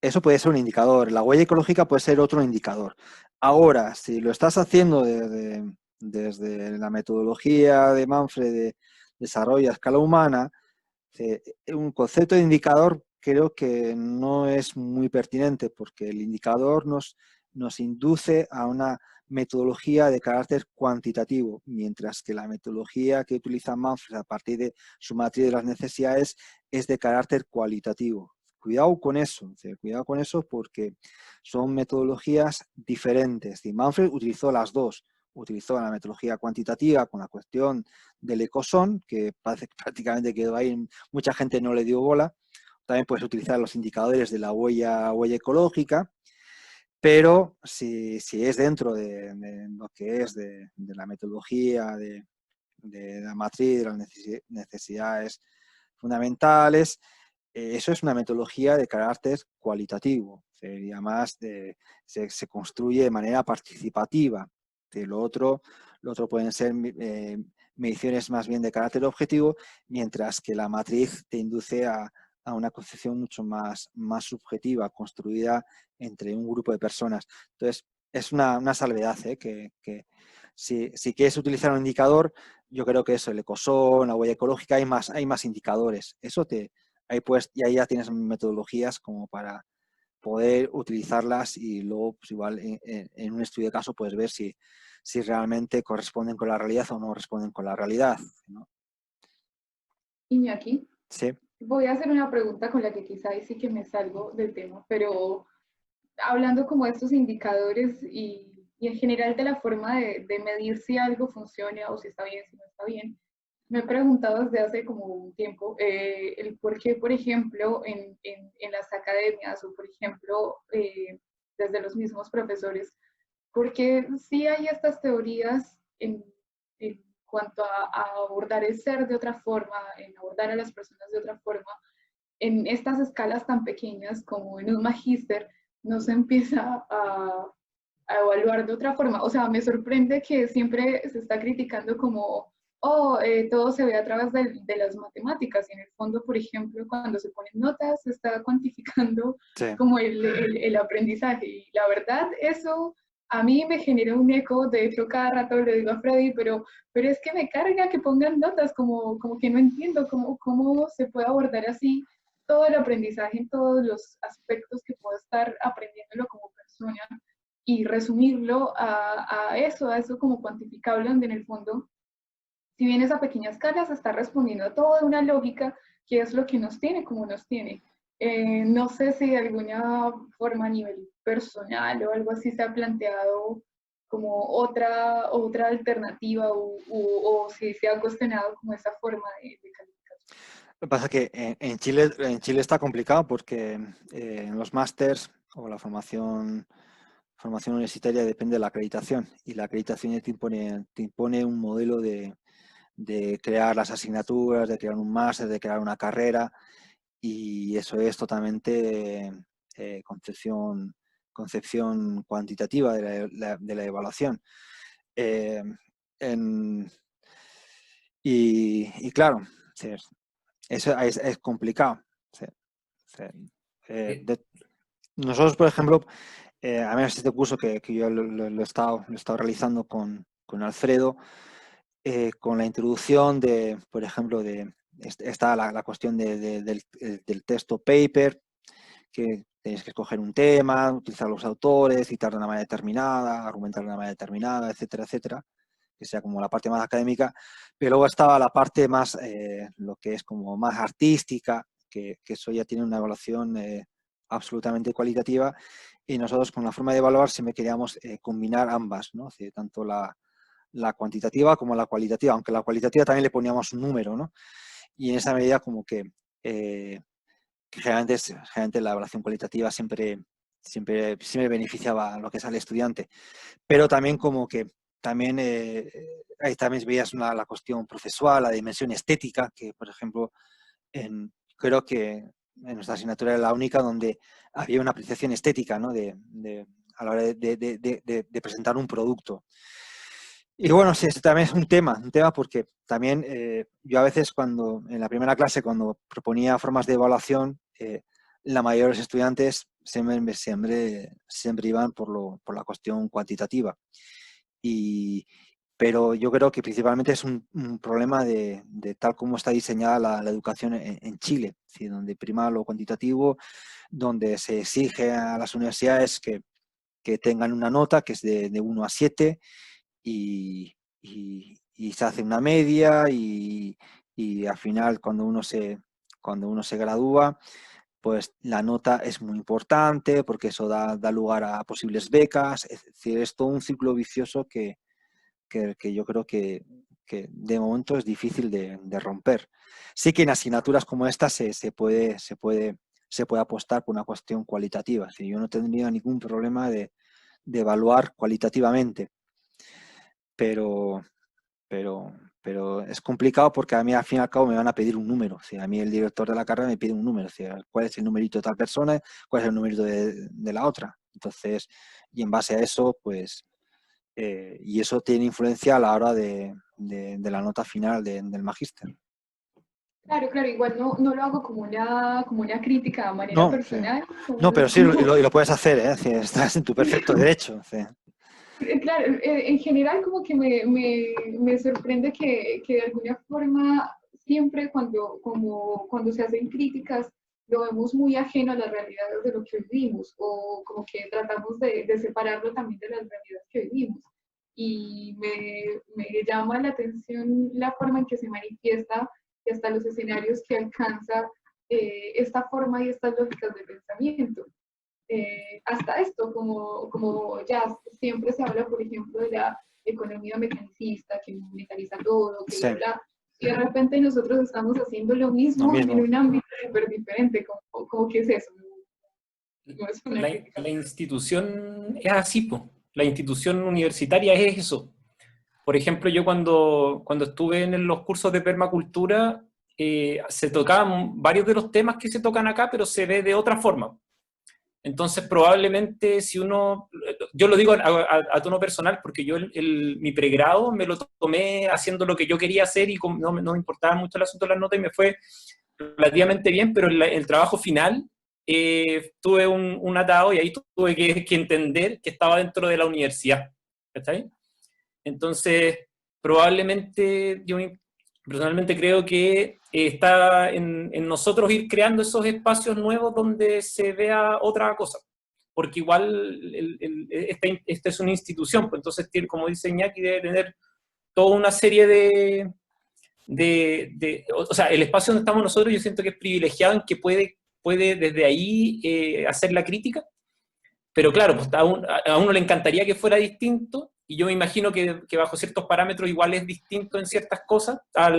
eso puede ser un indicador. La huella ecológica puede ser otro indicador. Ahora, si lo estás haciendo desde la metodología de Manfred de desarrollo a escala humana, un concepto de indicador creo que no es muy pertinente, porque el indicador nos induce a una metodología de carácter cuantitativo, mientras que la metodología que utiliza Manfred a partir de su matriz de las necesidades es de carácter cualitativo. Cuidado con eso porque son metodologías diferentes. Y Manfred utilizó las dos. Utilizó la metodología cuantitativa con la cuestión del ecosón, que parece que prácticamente quedó ahí, mucha gente no le dio bola. También puedes utilizar los indicadores de la huella ecológica, pero si es dentro de lo que es de la metodología, de la matriz, de las necesidades fundamentales, eso es una metodología de carácter cualitativo, y además se construye de manera participativa. Lo otro pueden ser mediciones más bien de carácter objetivo, mientras que la matriz te induce a una concepción mucho más subjetiva, construida entre un grupo de personas. Entonces, es una salvedad, que si quieres utilizar un indicador, yo creo que eso, el ecosón, la huella ecológica, hay más indicadores. Y ahí ya tienes metodologías como para poder utilizarlas, y luego pues igual en un estudio de caso puedes ver si realmente corresponden con la realidad o no responden con la realidad, ¿no? Iñaki, Sí. voy a hacer una pregunta con la que quizá ahí sí que me salgo del tema, pero hablando como de estos indicadores y en general de la forma de medir si algo funciona o si está bien, si no está bien, me he preguntado desde hace como un tiempo el por qué, por ejemplo, en las academias o, por ejemplo, desde los mismos profesores, porque sí hay estas teorías en cuanto a abordar el ser de otra forma, en abordar a las personas de otra forma, en estas escalas tan pequeñas como en un magíster, no se empieza a evaluar de otra forma. O sea, me sorprende que siempre se está criticando como, todo se ve a través de las matemáticas, y en el fondo, por ejemplo, cuando se ponen notas, se está cuantificando como el aprendizaje. Y la verdad, eso a mí me genera un eco. De hecho, cada rato le digo a Freddy, pero es que me carga que pongan notas, como que no entiendo cómo se puede abordar así todo el aprendizaje en todos los aspectos que puedo estar aprendiéndolo como persona, y resumirlo a eso como cuantificable, donde en el fondo, si bien esa pequeña escala se está respondiendo a toda una lógica que es lo que nos tiene como nos tiene. No sé si de alguna forma a nivel personal o algo así se ha planteado como otra alternativa, o si se ha cuestionado como esa forma de calificación. Lo que pasa es que en Chile está complicado, porque en los másters o la formación universitaria depende de la acreditación, y la acreditación te impone un modelo de crear las asignaturas, de crear un máster, de crear una carrera, y eso es totalmente concepción cuantitativa de la evaluación. Y claro, sí, eso es complicado. Sí, sí. Nosotros, por ejemplo, a menos este curso que yo lo he estado realizando con Alfredo, con la introducción por ejemplo, está la cuestión del texto paper, que tenéis que escoger un tema, utilizar los autores, citar de una manera determinada, argumentar de una manera determinada, etcétera, etcétera, que sea como la parte más académica. Pero luego estaba la parte más, lo que es como más artística, que eso ya tiene una evaluación absolutamente cualitativa, y nosotros con la forma de evaluar siempre queríamos combinar ambas, ¿no? Tanto la cuantitativa como la cualitativa, aunque la cualitativa también le poníamos un número, ¿no? Y en esa medida como que generalmente la evaluación cualitativa siempre beneficiaba a lo que es al estudiante, pero también como que ahí también veías la cuestión procesual, la dimensión estética, que por ejemplo creo que en nuestra asignatura era la única donde había una apreciación estética, ¿no? A la hora de presentar un producto. Y bueno, sí, este también es un tema porque también yo a veces en la primera clase, cuando proponía formas de evaluación, la mayoría de los estudiantes siempre iban por la cuestión cuantitativa. Pero yo creo que principalmente es un problema de tal como está diseñada la educación en Chile, es decir, donde prima lo cuantitativo, donde se exige a las universidades que tengan una nota que es de 1 a 7 y se hace una media y al final cuando uno se gradúa, pues la nota es muy importante porque eso da lugar a posibles becas, es decir, es todo un ciclo vicioso que yo creo que de momento es difícil de romper. Sí que en asignaturas como esta se puede apostar por una cuestión cualitativa, es decir, yo no tendría ningún problema de evaluar cualitativamente, pero es complicado porque a mí al fin y al cabo me van a pedir un número. O sea, a mí el director de la carrera me pide un número. O sea, cuál es el numerito de tal persona, cuál es el numerito de la otra. Entonces, y en base a eso, pues, y eso tiene influencia a la hora de la nota final del magíster. Claro, claro, igual no lo hago como una crítica de manera No, sí. personal. No, pero sí, lo puedes hacer, ¿eh? Es decir, estás en tu perfecto derecho. Sí. Claro, en general como que me sorprende que de alguna forma siempre cuando se hacen críticas lo vemos muy ajeno a las realidades de lo que vivimos o como que tratamos de separarlo también de las realidades que vivimos. Y me llama la atención la forma en que se manifiesta y hasta los escenarios que alcanza esta forma y estas lógicas de pensamiento. Hasta esto, como ya siempre se habla, por ejemplo, de la economía mecanicista, que monetariza todo, que Sí. bla, bla, y de repente nosotros estamos haciendo lo mismo en un ámbito súper diferente, como que es eso. No es una La institución es así, po. La institución universitaria es eso. Por ejemplo, yo cuando estuve en los cursos de permacultura, se tocaban varios de los temas que se tocan acá, pero se ve de otra forma. Entonces, probablemente si uno, yo lo digo a tono personal, porque yo mi pregrado me lo tomé haciendo lo que yo quería hacer y no me importaba mucho el asunto de las notas y me fue relativamente bien, pero el trabajo final tuve un atado y ahí tuve que entender que estaba dentro de la universidad. ¿Está bien? Entonces, probablemente yo personalmente creo que está en nosotros ir creando esos espacios nuevos donde se vea otra cosa, porque igual esta es una institución, pues entonces tiene, como dice Iñaki, debe tener toda una serie o sea, el espacio donde estamos nosotros yo siento que es privilegiado en que puede desde ahí hacer la crítica, pero claro, pues a uno le encantaría que fuera distinto, y yo me imagino que bajo ciertos parámetros igual es distinto en ciertas cosas a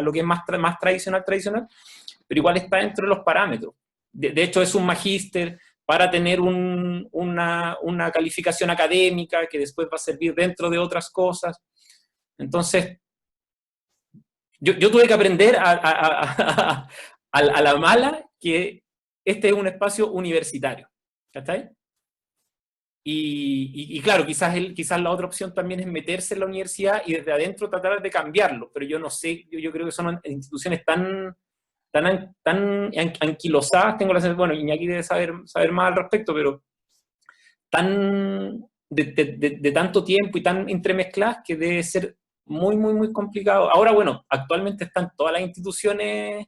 lo que es más tradicional, pero igual está dentro de los parámetros. De hecho, es un magíster para tener una calificación académica que después va a servir dentro de otras cosas. Entonces, yo tuve que aprender a la mala que este es un espacio universitario. ¿Está ahí? Y claro, quizás la otra opción también es meterse en la universidad y desde adentro tratar de cambiarlo, pero yo no sé, yo creo que son instituciones tan anquilosadas, tengo la sensación, bueno, Iñaki debe saber más al respecto, pero tan de tanto tiempo y tan entremezcladas que debe ser muy, muy, muy complicado. Ahora, bueno, actualmente están todas las instituciones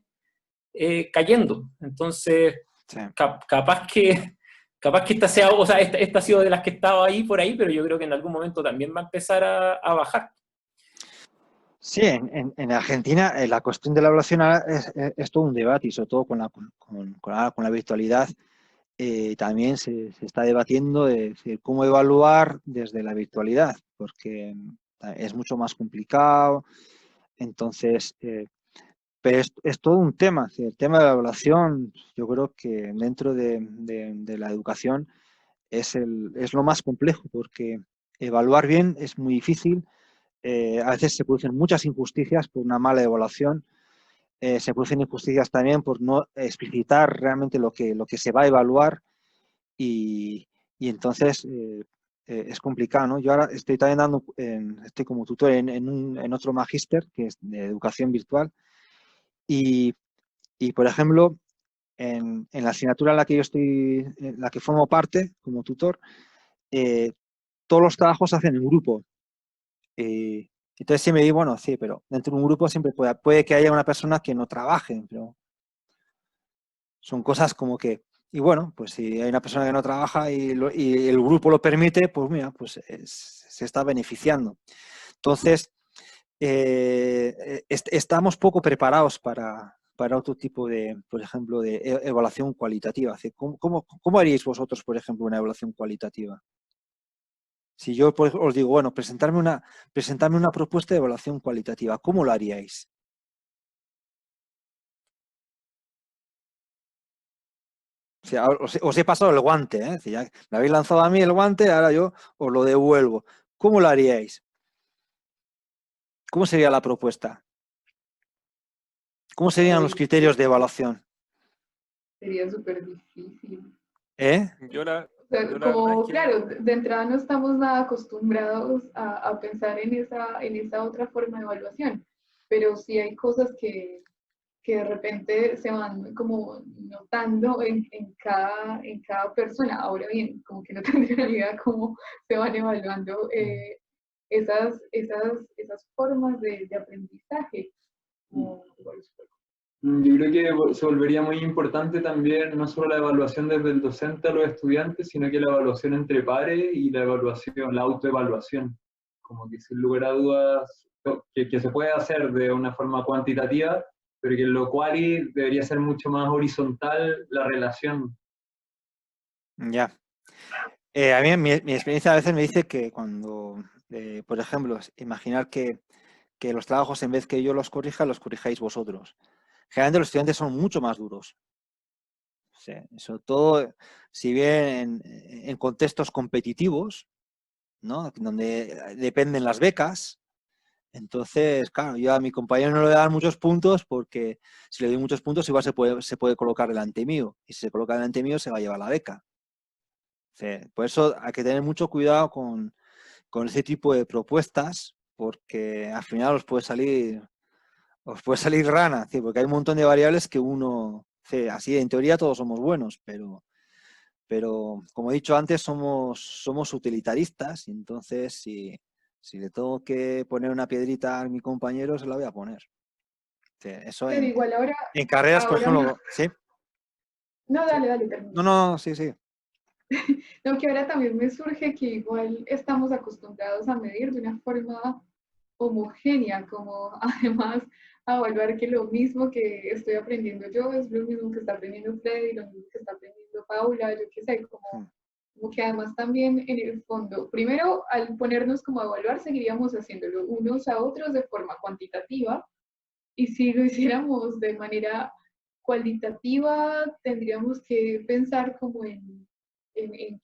cayendo, entonces Sí. capaz que esta sea, o sea, esta ha sido de las que estaba ahí por ahí, pero yo creo que en algún momento también va a empezar a bajar. Sí, en Argentina la cuestión de la evaluación es todo un debate y sobre todo con la virtualidad también se está debatiendo de cómo evaluar desde la virtualidad, porque es mucho más complicado. Entonces, pero es todo un tema. El tema de la evaluación, yo creo que dentro de la educación es lo más complejo, porque evaluar bien es muy difícil. A veces se producen muchas injusticias por una mala evaluación. Se producen injusticias también por no explicitar realmente lo que se va a evaluar y entonces es complicado, ¿no? Yo ahora estoy también estoy como tutor en otro magíster, que es de educación virtual, y por ejemplo, en la asignatura en la que yo estoy, en la que formo parte como tutor, todos los trabajos se hacen en grupo. Entonces sí me digo, bueno, sí, pero dentro de un grupo siempre puede que haya una persona que no trabaje, pero son cosas como que, y bueno, pues si hay una persona que no trabaja y el grupo lo permite, pues mira, pues se está beneficiando. Entonces, estamos poco preparados para otro tipo de, por ejemplo, de evaluación cualitativa. ¿Cómo haríais vosotros, por ejemplo, una evaluación cualitativa? Si yo os digo, bueno, presentarme una propuesta de evaluación cualitativa, ¿cómo lo haríais? O sea, os he pasado el guante, ¿eh? Es decir, ya me habéis lanzado a mí el guante, ahora yo os lo devuelvo. ¿Cómo lo haríais? ¿Cómo sería la propuesta? ¿Cómo serían los criterios de evaluación? Sería súper difícil. Yo la O sea, verdad es como, que claro, de entrada no estamos nada acostumbrados a pensar en esa otra forma de evaluación, pero sí hay cosas que de repente se van como notando en cada persona. Ahora bien, como que no tendría ni idea cómo se van evaluando esas formas de aprendizaje. Como, Yo creo que se volvería muy importante también no solo la evaluación desde el docente a los estudiantes, sino que la evaluación entre pares y la evaluación, la autoevaluación. Como que sin lugar a dudas, que se puede hacer de una forma cuantitativa, pero que en lo cual debería ser mucho más horizontal la relación. Ya. A mí mi experiencia a veces me dice que cuando, por ejemplo, imaginar que los trabajos en vez que yo los corrija, los corrijáis vosotros. Generalmente los estudiantes son mucho más duros. O sea, sobre todo, si bien en contextos competitivos, ¿no? Donde dependen las becas, entonces, claro, yo a mi compañero no le voy a dar muchos puntos porque si le doy muchos puntos igual se puede colocar delante mío. Y si se coloca delante mío se va a llevar la beca. O sea, por eso hay que tener mucho cuidado con ese tipo de propuestas porque al final os puede salir rana, ¿sí? Porque hay un montón de variables que uno, sí, así en teoría todos somos buenos, pero como he dicho antes, somos utilitaristas, y entonces si le tengo que poner una piedrita a mi compañero, se la voy a poner. Sí, eso pero igual ahora, en carreras, por ejemplo, ¿sí? no, Sí. dale, termina. No, sí, sí. No, que ahora también me surge que igual estamos acostumbrados a medir de una forma homogénea, como además a evaluar que lo mismo que estoy aprendiendo yo es lo mismo que está aprendiendo Freddy, lo mismo que está aprendiendo Paula, yo qué sé, como que además también en el fondo, primero al ponernos como a evaluar seguiríamos haciéndolo unos a otros de forma cuantitativa y si lo hiciéramos de manera cualitativa tendríamos que pensar como en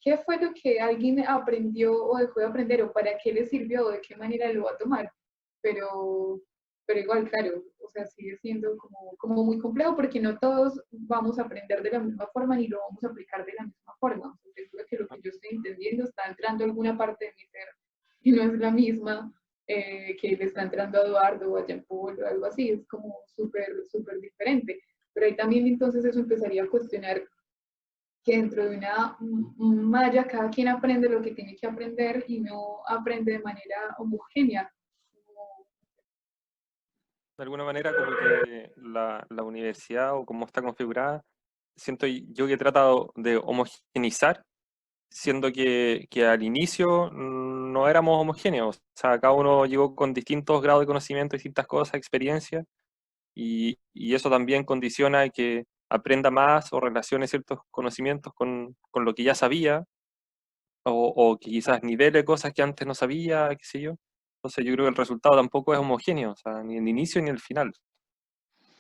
qué fue lo que alguien aprendió o dejó de aprender o para qué le sirvió o de qué manera lo va a tomar. Pero, pero igual, claro, o sea, sigue siendo como muy complejo porque no todos vamos a aprender de la misma forma ni lo vamos a aplicar de la misma forma. O sea, seguro que lo que yo estoy entendiendo está entrando alguna parte de mi ser y no es la misma que le está entrando a Eduardo o a Jean-Paul o algo así, es como súper, súper diferente. Pero ahí también entonces eso empezaría a cuestionar que dentro de una malla cada quien aprende lo que tiene que aprender y no aprende de manera homogénea. de alguna manera como que la universidad o cómo está configurada, siento yo que trata de homogeneizar, siendo que al inicio no éramos homogéneos. O sea, cada uno llegó con distintos grados de conocimiento, distintas cosas, experiencias, y eso también condiciona que aprenda más o relacione ciertos conocimientos con lo que ya sabía, o que quizás nivele cosas que antes no sabía, qué sé yo. Entonces yo creo que el resultado tampoco es homogéneo, o sea, ni el inicio ni el final.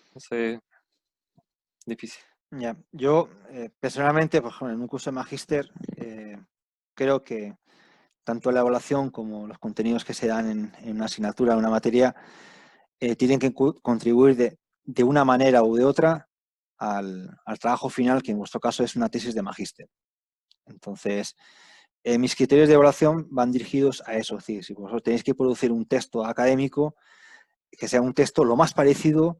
Entonces, difícil. Ya. Yo, personalmente, por ejemplo, en un curso de magíster, creo que tanto la evaluación como los contenidos que se dan en una asignatura, en una materia, tienen que contribuir de una manera u de otra al trabajo final, que en vuestro caso es una tesis de magíster. Entonces, mis criterios de evaluación van dirigidos a eso. Es decir, si vosotros tenéis que producir un texto académico, que sea un texto lo más parecido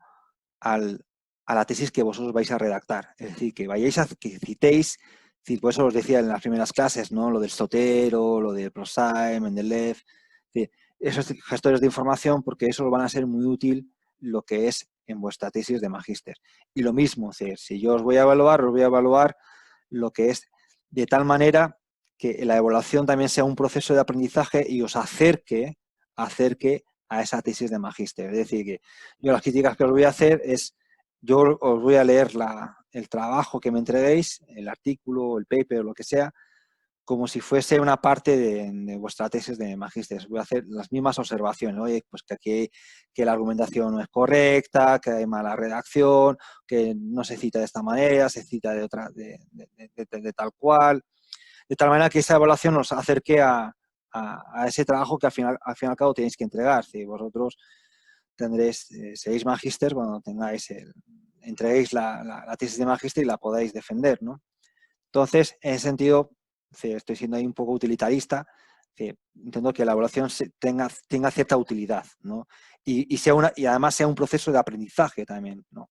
a la tesis que vosotros vais a redactar. Es decir, que que citéis, por eso os decía en las primeras clases, ¿no? Lo del Sotero, lo de Prosai, Mendeleev, esos gestores de información, porque eso os van a ser muy útil lo que es en vuestra tesis de magíster. Y lo mismo, si yo os voy a evaluar lo que es de tal manera que la evaluación también sea un proceso de aprendizaje y os acerque a esa tesis de magíster. Es decir, que yo las críticas que os voy a hacer es, yo os voy a leer el trabajo que me entreguéis, el artículo, el paper, lo que sea, como si fuese una parte de vuestra tesis de magíster. Voy a hacer las mismas observaciones. Oye, pues que aquí que la argumentación no es correcta, que hay mala redacción, que no se cita de esta manera, se cita de otra, de tal cual. De tal manera que esa evaluación nos acerque a ese trabajo que al fin y al cabo tenéis que entregar. Si vosotros tendréis, seréis magíster cuando entreguéis la tesis de magíster y la podáis defender, ¿no? Entonces, en ese sentido, estoy siendo ahí un poco utilitarista, intento que la evaluación tenga cierta utilidad, ¿no? Y además sea un proceso de aprendizaje también, ¿no?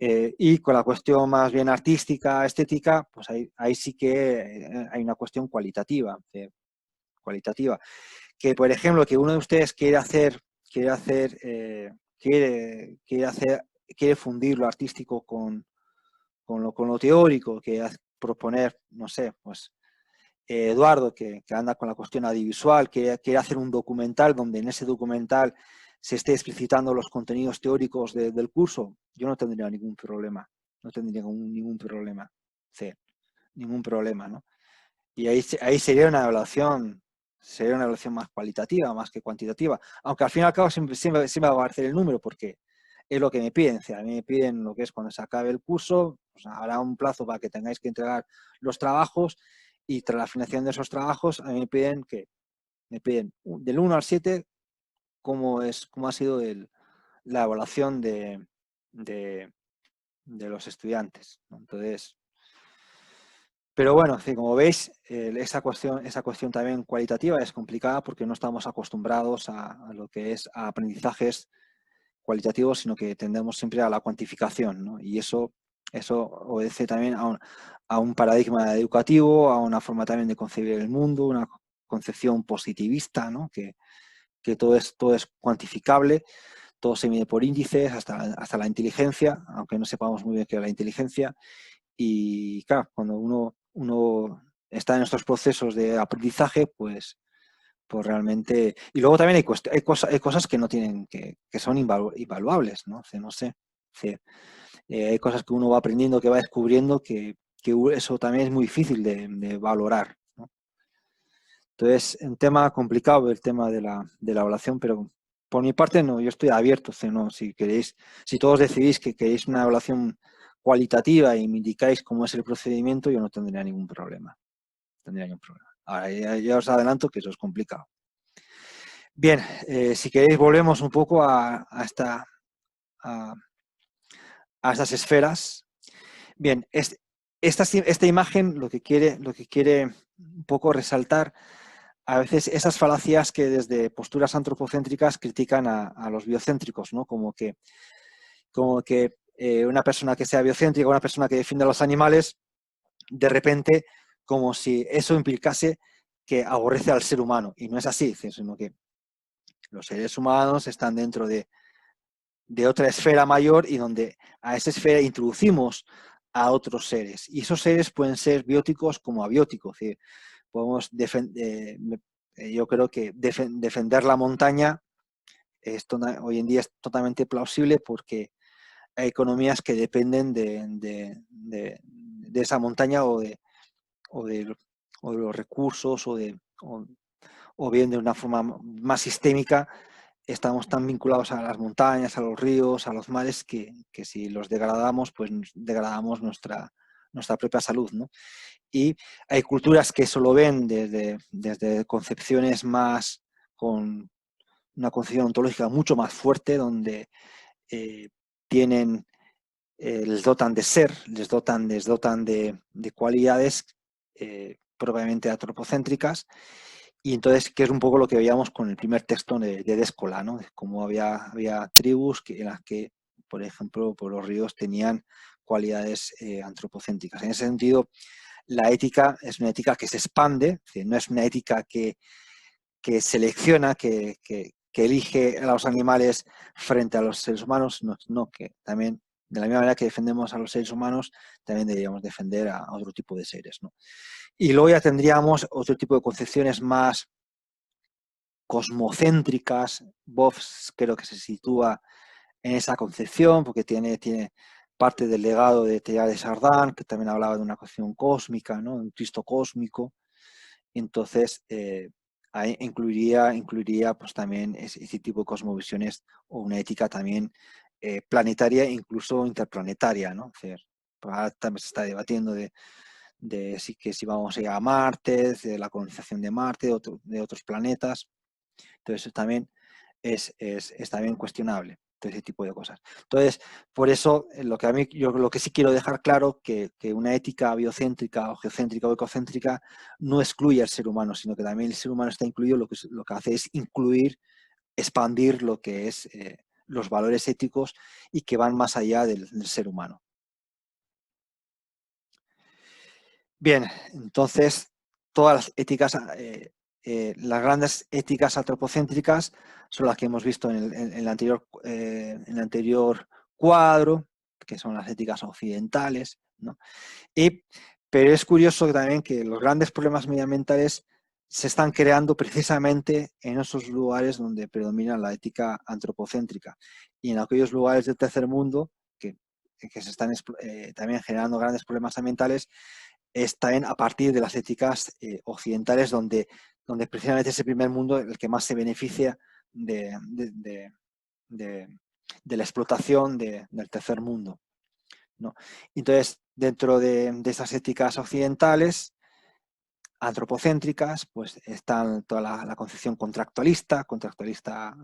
Y con la cuestión más bien artística, estética, pues ahí sí que hay una cuestión cualitativa. Que, por ejemplo, que uno de ustedes quiere fundir lo artístico con lo teórico, que proponer, no sé, pues Eduardo, que anda con la cuestión audiovisual, quiere hacer un documental donde en ese documental se esté explicitando los contenidos teóricos del curso, yo no tendría ningún problema. No tendría ningún problema. Sí, ningún problema, ¿no? Y ahí sería una evaluación más cualitativa, más que cuantitativa. Aunque al fin y al cabo siempre va a aparecer el número, porque es lo que me piden. A mí me piden lo que es cuando se acabe el curso, pues habrá un plazo para que tengáis que entregar los trabajos y tras la finalización de esos trabajos, a mí me piden del 1 al 7 cómo ha sido la evaluación de los estudiantes, ¿no? Entonces, pero bueno, como veis, esa cuestión también cualitativa es complicada porque no estamos acostumbrados a lo que es a aprendizajes cualitativos, sino que tendemos siempre a la cuantificación, ¿no? Y eso obedece también a un paradigma educativo, a una forma también de concebir el mundo, una concepción positivista, ¿no? Que todo es cuantificable, todo se mide por índices, hasta la inteligencia, aunque no sepamos muy bien qué es la inteligencia. Y claro, cuando uno está en estos procesos de aprendizaje, pues realmente... Y luego también hay cosas que no tienen, que son invaluables, ¿no? No sé. Hay cosas que uno va aprendiendo, que va descubriendo, que eso también es muy difícil de valorar, ¿no? Entonces, un tema complicado el tema de la evaluación, pero por mi parte no, yo estoy abierto, ¿no? Si todos decidís que queréis una evaluación cualitativa y me indicáis cómo es el procedimiento, yo no tendría ningún problema. Ahora, ya os adelanto que eso es complicado. Bien, si queréis volvemos un poco a estas esferas. Bien, esta imagen lo que quiere un poco resaltar a veces esas falacias que desde posturas antropocéntricas critican a los biocéntricos, ¿no? Como que una persona que sea biocéntrica, una persona que defienda a los animales, de repente, como si eso implicase que aborrece al ser humano. Y no es así, sino que los seres humanos están dentro de otra esfera mayor y donde a esa esfera introducimos a otros seres. Y esos seres pueden ser bióticos como abióticos. Es decir, podemos yo creo que defender la montaña hoy en día es totalmente plausible porque hay economías que dependen de esa montaña o de los recursos o bien de una forma más sistémica. Estamos tan vinculados a las montañas, a los ríos, a los mares, que si los degradamos, pues degradamos nuestra propia salud, ¿no? Y hay culturas que eso lo ven desde concepciones más, con una concepción ontológica mucho más fuerte, donde les dotan de ser, les dotan de cualidades propiamente antropocéntricas. Y entonces, que es un poco lo que veíamos con el primer texto de Descola, ¿no? Como había tribus en las que, por ejemplo, por los ríos tenían cualidades antropocéntricas. En ese sentido, la ética es una ética que se expande, es decir, no es una ética que selecciona, que elige a los animales frente a los seres humanos, no, que también, de la misma manera que defendemos a los seres humanos, también deberíamos defender a otro tipo de seres, ¿no? Y luego ya tendríamos otro tipo de concepciones más cosmocéntricas. Boff creo que se sitúa en esa concepción porque tiene parte del legado de Teilhard de Chardin, que también hablaba de una concepción cósmica, ¿no? Un Cristo cósmico. Entonces, ahí incluiría pues también ese tipo de cosmovisiones o una ética también planetaria e incluso interplanetaria, ¿no? O sea, ahora también se está debatiendo de si vamos a ir a Marte, de la colonización de Marte, de otros planetas. Entonces, también es también cuestionable todo ese tipo de cosas. Entonces, por eso, yo lo que sí quiero dejar claro que una ética biocéntrica o geocéntrica o ecocéntrica no excluye al ser humano, sino que también el ser humano está incluido, lo que hace es incluir, expandir lo que es los valores éticos y que van más allá del ser humano. Bien, entonces, todas las éticas, las grandes éticas antropocéntricas son las que hemos visto en el anterior cuadro, que son las éticas occidentales, ¿no? Pero es curioso también que los grandes problemas medioambientales se están creando precisamente en esos lugares donde predomina la ética antropocéntrica y en aquellos lugares del tercer mundo que se están también generando grandes problemas ambientales, es también a partir de las éticas occidentales donde precisamente es el primer mundo el que más se beneficia de la explotación del tercer mundo, ¿no? Entonces, dentro de esas éticas occidentales, antropocéntricas, pues están toda la concepción contractualista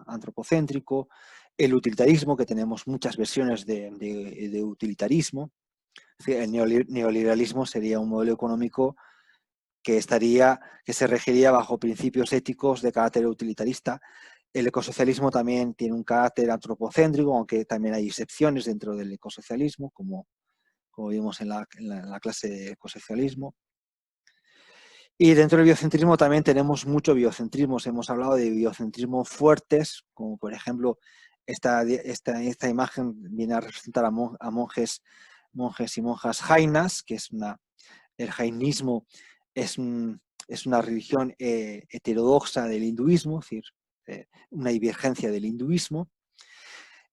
antropocéntrico, el utilitarismo, que tenemos muchas versiones de utilitarismo. El neoliberalismo sería un modelo económico que se regiría bajo principios éticos de carácter utilitarista. El ecosocialismo también tiene un carácter antropocéntrico, aunque también hay excepciones dentro del ecosocialismo, como vimos en la clase de ecosocialismo. Y dentro del biocentrismo también tenemos mucho biocentrismo. Hemos hablado de biocentrismos fuertes, como por ejemplo esta imagen viene a representar a monjes y monjas jainas, que es el jainismo es una religión heterodoxa del hinduismo, es decir, una divergencia del hinduismo.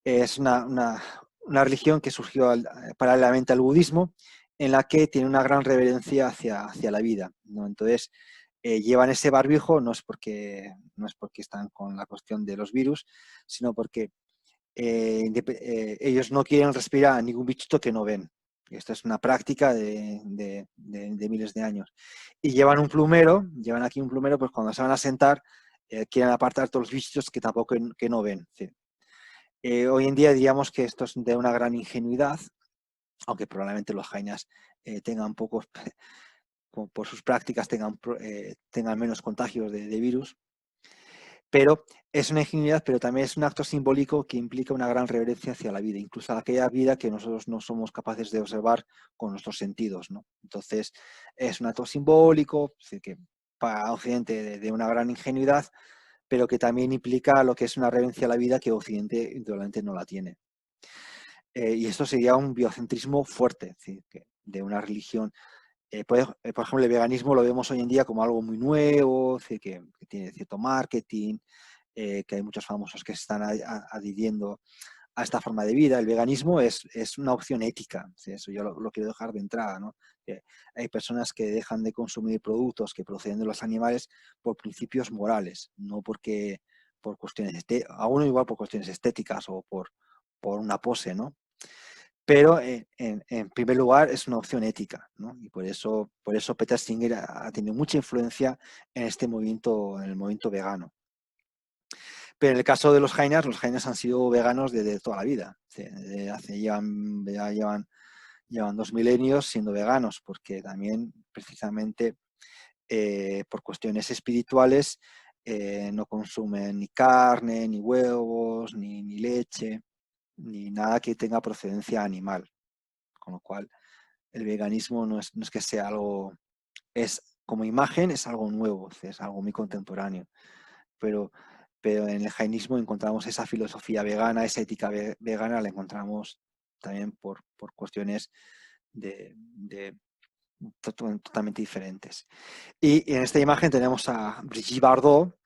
Es una religión que surgió paralelamente al budismo, en la que tiene una gran reverencia hacia la vida, ¿no? Entonces, llevan ese barbijo no es porque están con la cuestión de los virus, sino porque ellos no quieren respirar a ningún bichito que no ven. Esto es una práctica de miles de años. Y llevan aquí un plumero, pues cuando se van a sentar, quieren apartar todos los bichos que tampoco que no ven. ¿Sí? Hoy en día diríamos que esto es de una gran ingenuidad, aunque probablemente los jainas tengan pocos, por sus prácticas tengan menos contagios de virus. Pero es una ingenuidad, pero también es un acto simbólico que implica una gran reverencia hacia la vida, incluso a aquella vida que nosotros no somos capaces de observar con nuestros sentidos, ¿no? Entonces, es un acto simbólico, es decir, que para Occidente de una gran ingenuidad, pero que también implica lo que es una reverencia a la vida que Occidente indudablemente no la tiene. Y esto sería un biocentrismo fuerte, es decir, que de una religión. Por ejemplo, el veganismo lo vemos hoy en día como algo muy nuevo, es decir, que tiene cierto marketing, que hay muchos famosos que se están adhiriendo a esta forma de vida. El veganismo es una opción ética, ¿sí? Eso yo lo quiero dejar de entrada, ¿no? Hay personas que dejan de consumir productos que proceden de los animales por principios morales, no por cuestiones aún igual por cuestiones estéticas o por una pose, ¿no? Pero en primer lugar es una opción ética, ¿no? Y por eso Peter Singer ha tenido mucha influencia en el movimiento vegano. Pero en el caso de los jainas han sido veganos desde toda la vida. Llevan 2 milenios siendo veganos, porque también precisamente por cuestiones espirituales, no consumen ni carne, ni huevos, ni leche, ni nada que tenga procedencia animal. Con lo cual, el veganismo no es que sea algo, como imagen es algo nuevo, es algo muy contemporáneo. Pero en el jainismo encontramos esa filosofía vegana, esa ética vegana, la encontramos también por cuestiones totalmente diferentes. Y en esta imagen tenemos a Brigitte Bardot,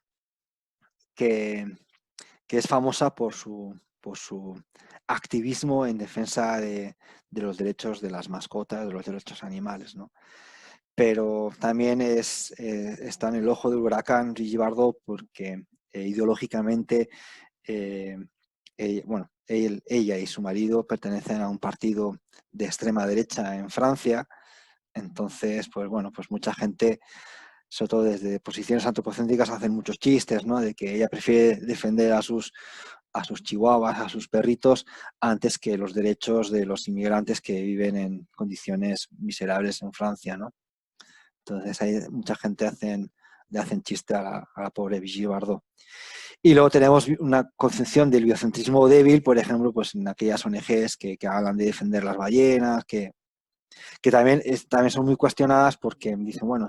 que es famosa por su activismo en defensa de los derechos de las mascotas, de los derechos animales, ¿no? Pero también está en el ojo del huracán Brigitte Bardot porque ideológicamente ella y su marido pertenecen a un partido de extrema derecha en Francia. Entonces, pues bueno, pues mucha gente, sobre todo desde posiciones antropocéntricas, hacen muchos chistes, ¿no? De que ella prefiere defender a sus chihuahuas, a sus perritos, antes que los derechos de los inmigrantes que viven en condiciones miserables en Francia, ¿no? Entonces, hay mucha gente le hacen chiste a la pobre Brigitte Bardot. Y luego tenemos una concepción del biocentrismo débil, por ejemplo, pues en aquellas ONGs que hablan de defender las ballenas, que también son muy cuestionadas porque dicen, bueno,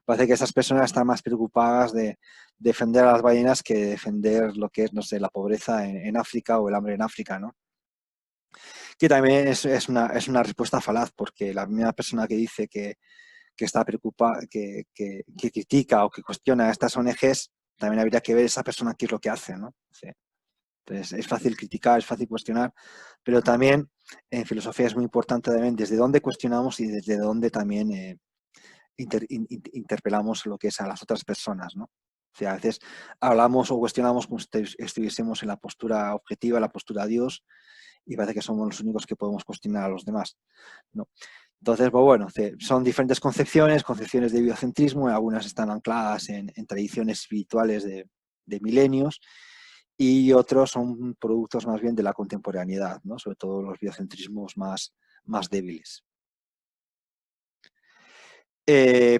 parece que esas personas están más preocupadas de defender a las ballenas que de defender lo que es, no sé, la pobreza en África o el hambre en África, ¿no? Que también es una respuesta falaz, porque la misma persona que dice que está preocupada, que critica o que cuestiona a estas ONGs, también habría que ver esa persona qué es lo que hace, ¿no? Sí. Entonces, es fácil criticar, es fácil cuestionar, pero también en filosofía es muy importante también desde dónde cuestionamos y desde dónde también interpelamos lo que es a las otras personas, ¿no? O sea, a veces hablamos o cuestionamos como si estuviésemos en la postura objetiva, la postura Dios, y parece que somos los únicos que podemos cuestionar a los demás, ¿no? Entonces, pues bueno, son diferentes concepciones de biocentrismo, algunas están ancladas en tradiciones espirituales de milenios, y otros son productos más bien de la contemporaneidad, ¿no? Sobre todo los biocentrismos más débiles.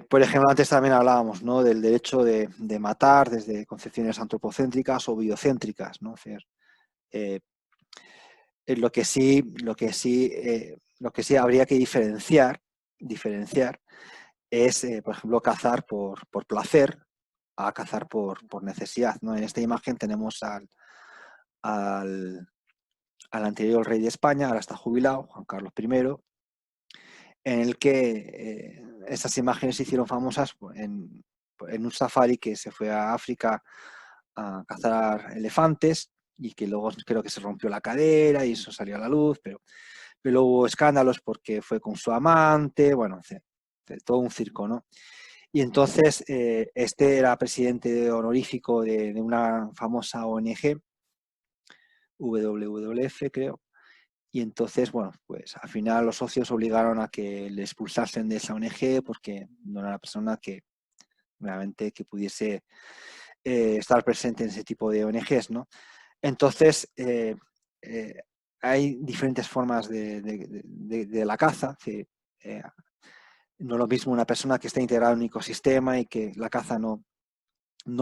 Por ejemplo, antes también hablábamos, ¿no?, del derecho de matar desde concepciones antropocéntricas o biocéntricas, ¿no? Lo que sí habría que diferenciar es, por ejemplo, cazar por placer a cazar por necesidad, ¿no? En esta imagen tenemos al anterior rey de España, ahora está jubilado, Juan Carlos I, en el que esas imágenes se hicieron famosas en un safari que se fue a África a cazar elefantes y que luego creo que se rompió la cadera y eso salió a la luz, pero hubo escándalos porque fue con su amante, bueno, todo un circo, ¿no? Y entonces este era presidente honorífico de una famosa ONG, WWF creo, y entonces, bueno, pues al final los socios obligaron a que le expulsasen de esa ONG porque no era una persona que realmente que pudiese estar presente en ese tipo de ONGs, ¿no? Entonces, hay diferentes formas de la caza. No es lo mismo una persona que está integrada en un ecosistema y que la caza no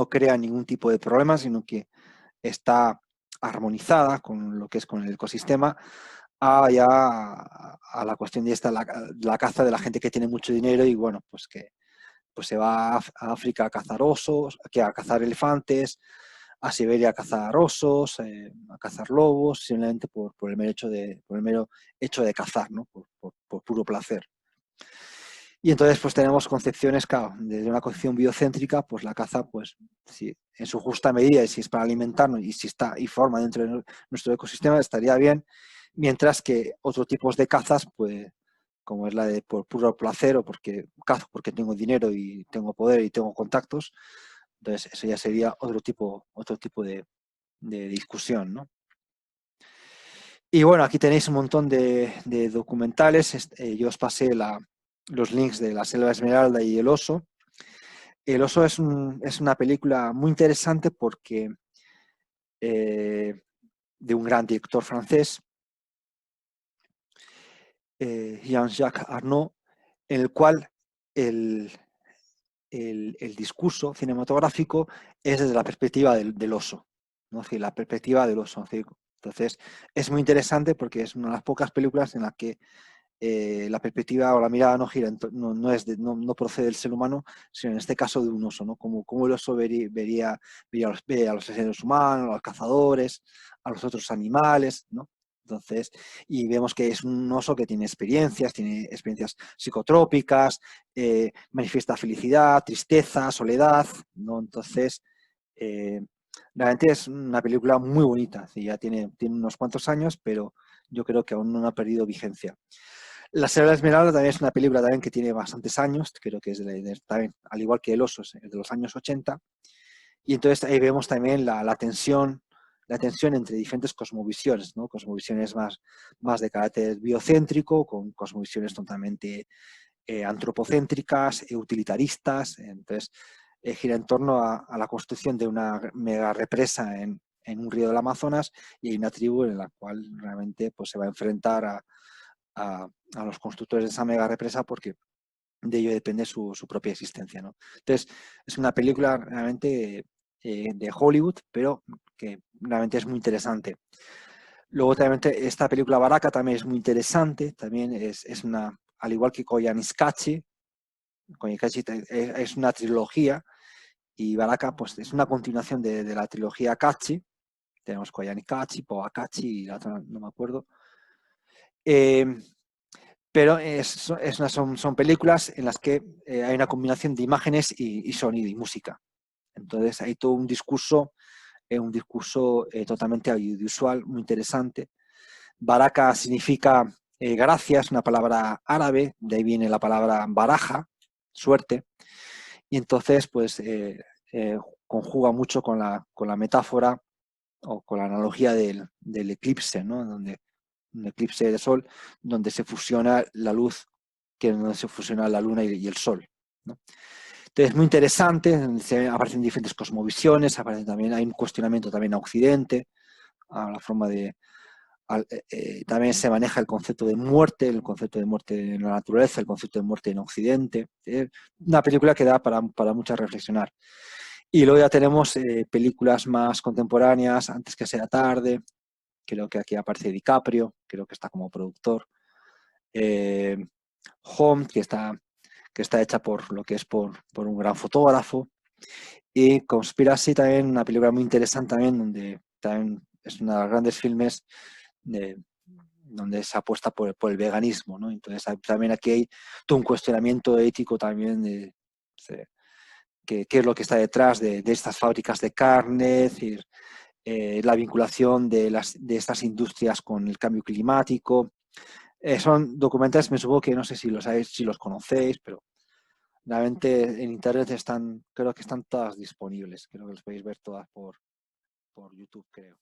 crea ningún tipo de problema, sino que está armonizada con lo que es con el ecosistema, a la cuestión de la caza de la gente que tiene mucho dinero y bueno, pues que pues se va a África a cazar osos, a cazar elefantes, a Siberia a cazar osos, a cazar lobos, simplemente por el mero hecho de cazar, ¿no? Por puro placer. Y entonces pues tenemos concepciones, claro, desde una concepción biocéntrica, pues la caza, pues si en su justa medida y si es para alimentarnos y si está y forma dentro de nuestro ecosistema estaría bien, mientras que otros tipos de cazas, pues como es la de por puro placer o porque cazo porque tengo dinero y tengo poder y tengo contactos, entonces eso ya sería otro tipo de discusión, ¿no? Y bueno, aquí tenéis un montón de documentales. Yo os pasé los links de La Selva Esmeralda y El Oso. El Oso es una película muy interesante porque de un gran director francés, Jean-Jacques Arnaud, en el cual el discurso cinematográfico es desde la perspectiva del oso, ¿no? Es decir, la perspectiva del oso. Entonces, es muy interesante porque es una de las pocas películas en las que la perspectiva o la mirada no gira, no procede del ser humano, sino en este caso de un oso, ¿no? Como el oso vería a los seres humanos, a los cazadores, a los otros animales, ¿no? Entonces, y vemos que es un oso que tiene experiencias psicotrópicas, manifiesta felicidad, tristeza, soledad, ¿no? Entonces, realmente es una película muy bonita, ya tiene unos cuantos años, pero yo creo que aún no ha perdido vigencia. La Selva Esmeralda también es una película también que tiene bastantes años, creo que es también, al igual que El oso, es de los años 80, y entonces ahí vemos también la tensión entre diferentes cosmovisiones, ¿no? Cosmovisiones más de carácter biocéntrico, con cosmovisiones totalmente antropocéntricas, utilitaristas. Entonces gira en torno a la construcción de una mega represa en un río del Amazonas, y hay una tribu en la cual realmente pues, se va a enfrentar a los constructores de esa mega represa, porque de ello depende su propia existencia, ¿no? Entonces, es una película realmente de Hollywood, pero que realmente es muy interesante. Luego, también, esta película Baraka también es muy interesante, también es una, al igual que Koyaanisqatsi es una trilogía, y Baraka pues, es una continuación de la trilogía Kachi. Tenemos Koyaanisqatsi, Powakachi y la otra no me acuerdo. Pero son películas en las que hay una combinación de imágenes y sonido y música. Entonces hay todo un discurso totalmente audiovisual muy interesante. Baraka significa gracia, es una palabra árabe, de ahí viene la palabra baraja, suerte, y entonces pues conjuga mucho con la metáfora o con la analogía del eclipse, ¿no? Donde un eclipse de sol, donde se fusiona la luz, donde se fusiona la luna y el sol, ¿no? Entonces es muy interesante, aparecen diferentes cosmovisiones, hay un cuestionamiento también a Occidente, a la forma de... también se maneja el concepto de muerte en la naturaleza, el concepto de muerte en Occidente. Una película que da para mucho reflexionar. Y luego ya tenemos películas más contemporáneas, Antes que sea tarde, creo que aquí aparece DiCaprio, creo que está como productor. Home, que está hecha por un gran fotógrafo. Y Conspiracy, también una película muy interesante también, donde también es uno de los grandes filmes donde se apuesta por el veganismo, ¿no? Entonces también aquí hay todo un cuestionamiento ético también de qué es lo que está detrás de estas fábricas de carne, es decir, la vinculación de estas industrias con el cambio climático. Son documentales, me supongo que no sé si los conocéis, pero realmente en internet creo que están todas disponibles. Creo que los podéis ver todas por YouTube, creo.